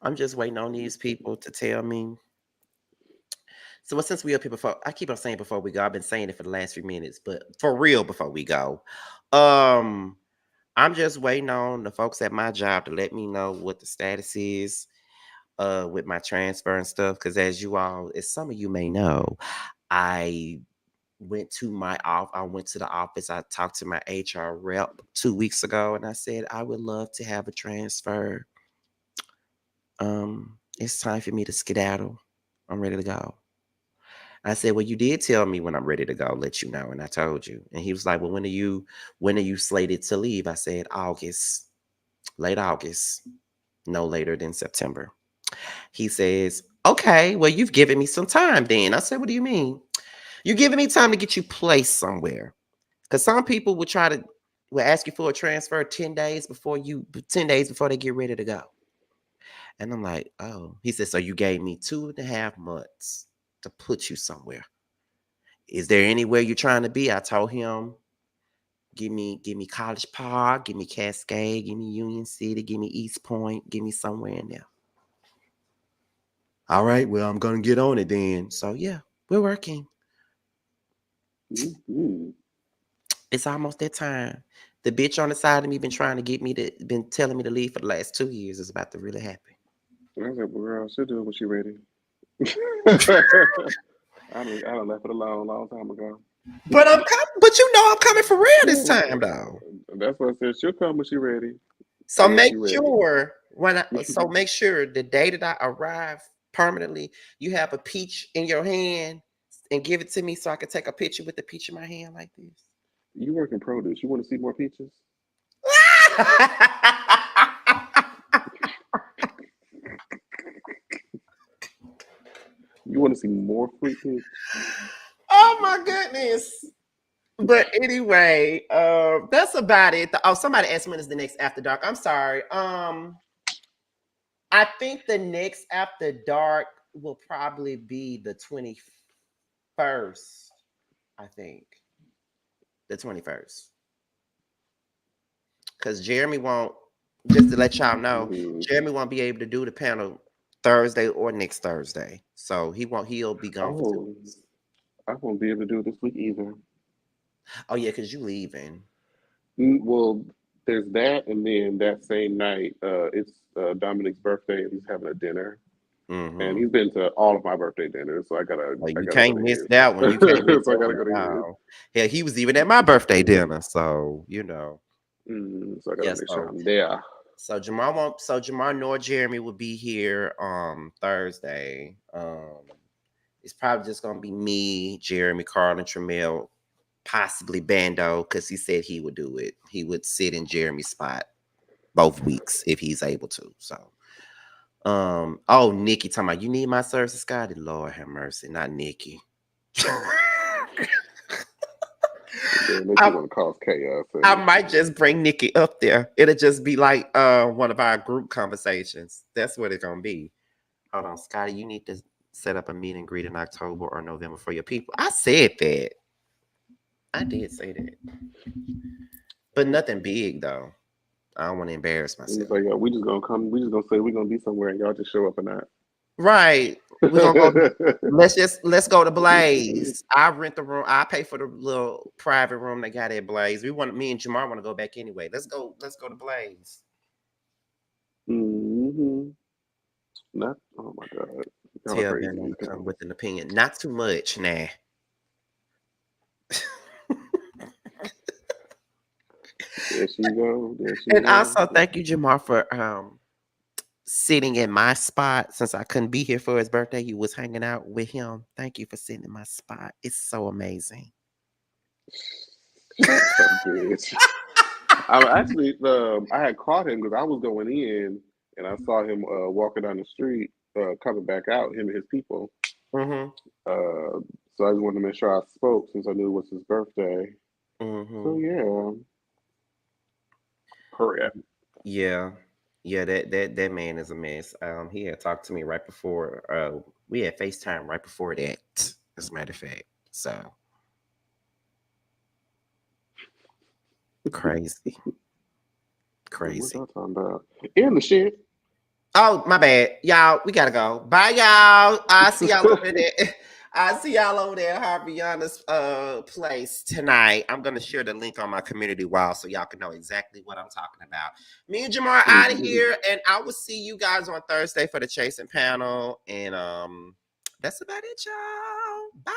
Speaker 1: I'm just waiting on these people to tell me. So since we up here before, I keep on saying before we go, I've been saying it for the last few minutes, but for real before we go, I'm just waiting on the folks at my job to let me know what the status is with my transfer and stuff. Because as some of you may know, I went to the office. I talked to my HR rep 2 weeks ago, and I said I would love to have a transfer. It's time for me to skedaddle. I'm ready to go. I said, well, you did tell me when I'm ready to go, let you know. And I told you. And he was like, well, when are you slated to leave? I said, August, late August, no later than September. He says, okay, well, you've given me some time then. I said, what do you mean? You're giving me time to get you placed somewhere. Because some people will ask you for a transfer 10 days before they get ready to go. And I'm like, oh. He said, so you gave me 2.5 months to put you somewhere. Is there anywhere you're trying to be? I told him, give me College Park, give me Cascade, give me Union City, give me East Point, give me somewhere in there. All right, well, I'm going to get on it then. So, yeah, we're working.
Speaker 2: mm-hmm.
Speaker 1: It's almost that time. The bitch on the side of me been trying to get me to, been telling me to leave for the last 2 years. Is about to really happen.
Speaker 2: I said, well, girl, she'll do it when she ready. I done left it alone a long time ago.
Speaker 1: But but you know I'm coming for real this time though.
Speaker 2: That's what I said. She'll come when she ready.
Speaker 1: So
Speaker 2: When
Speaker 1: make
Speaker 2: she ready.
Speaker 1: sure make sure the day that I arrive permanently, you have a peach in your hand and give it to me so I can take a picture with the peach in my hand like this.
Speaker 2: You work in produce. You want to see more peaches? You want to see more fruit peach?
Speaker 1: Oh my goodness. But anyway, that's about it. Oh, somebody asked me when is the next After Dark. I'm sorry. I think the next After Dark will probably be the 21st. I think the 21st. Because Jeremy won't, just to let y'all know, Jeremy won't be able to do the panel Thursday or next Thursday. So he'll be gone for 2 weeks.
Speaker 2: I won't be able to do it this week either.
Speaker 1: Oh yeah, because you leaving.
Speaker 2: Well, there's that, and then that same night, it's Dominic's birthday, and he's having a dinner.
Speaker 1: Mm-hmm.
Speaker 2: And he's been to all of my birthday dinners, so I gotta.
Speaker 1: You can't miss that one. You can't miss
Speaker 2: so
Speaker 1: that
Speaker 2: I gotta go to
Speaker 1: one. Yeah, he was even at my birthday dinner, so you know.
Speaker 2: So I gotta make sure I'm there.
Speaker 1: So Jamar nor Jeremy will be here Thursday. It's probably just gonna be me, Jeremy, Carl, and Tramiel, possibly Bando, because he said he would do it. He would sit in Jeremy's spot both weeks if he's able to. So oh, Nikki talking about you need my services, Scotty. Lord have mercy, not Nikki.
Speaker 2: I want to cause chaos.
Speaker 1: I might just bring Nikki up there. It'll just be like one of our group conversations. That's what it's gonna be. Hold on, Scotty. You need to set up a meet and greet in October or November for your people. I said that. I did say that. But nothing big though. I don't want to embarrass myself.
Speaker 2: Like, we just gonna come. We just gonna say we're gonna be somewhere, and y'all just show up or not.
Speaker 1: Right. We're gonna go. let's go to Blaze. I rent the room. I pay for the little private room they got at Blaze. Me and Jamar want to go back anyway. Let's go to Blaze.
Speaker 2: Not. Oh my God.
Speaker 1: Tell them to come with an opinion. Not too much, nah.
Speaker 2: There she go.
Speaker 1: Also, thank you, Jamar, for sitting in my spot since I couldn't be here for his birthday. You was hanging out with him. Thank you for sitting in my spot. It's so amazing.
Speaker 2: Bitch. I had caught him because I was going in and I saw him walking down the street, coming back out, him and his people.
Speaker 1: Mm-hmm.
Speaker 2: So I just wanted to make sure I spoke since I knew it was his birthday.
Speaker 1: Mm-hmm.
Speaker 2: So yeah. Hurry up.
Speaker 1: Yeah, that man is a mess. He had talked to me right before. We had FaceTime right before that, as a matter of fact. So crazy.
Speaker 2: What y'all talking about? In the shit.
Speaker 1: Oh, my bad, y'all. We gotta go. Bye, y'all. I see y'all over there. I see y'all over there at Harviana's place tonight. I'm gonna share the link on my community wall so y'all can know exactly what I'm talking about. Me and Jamar out of here, and I will see you guys on Thursday for the Chasing panel. And that's about it, y'all. Bye.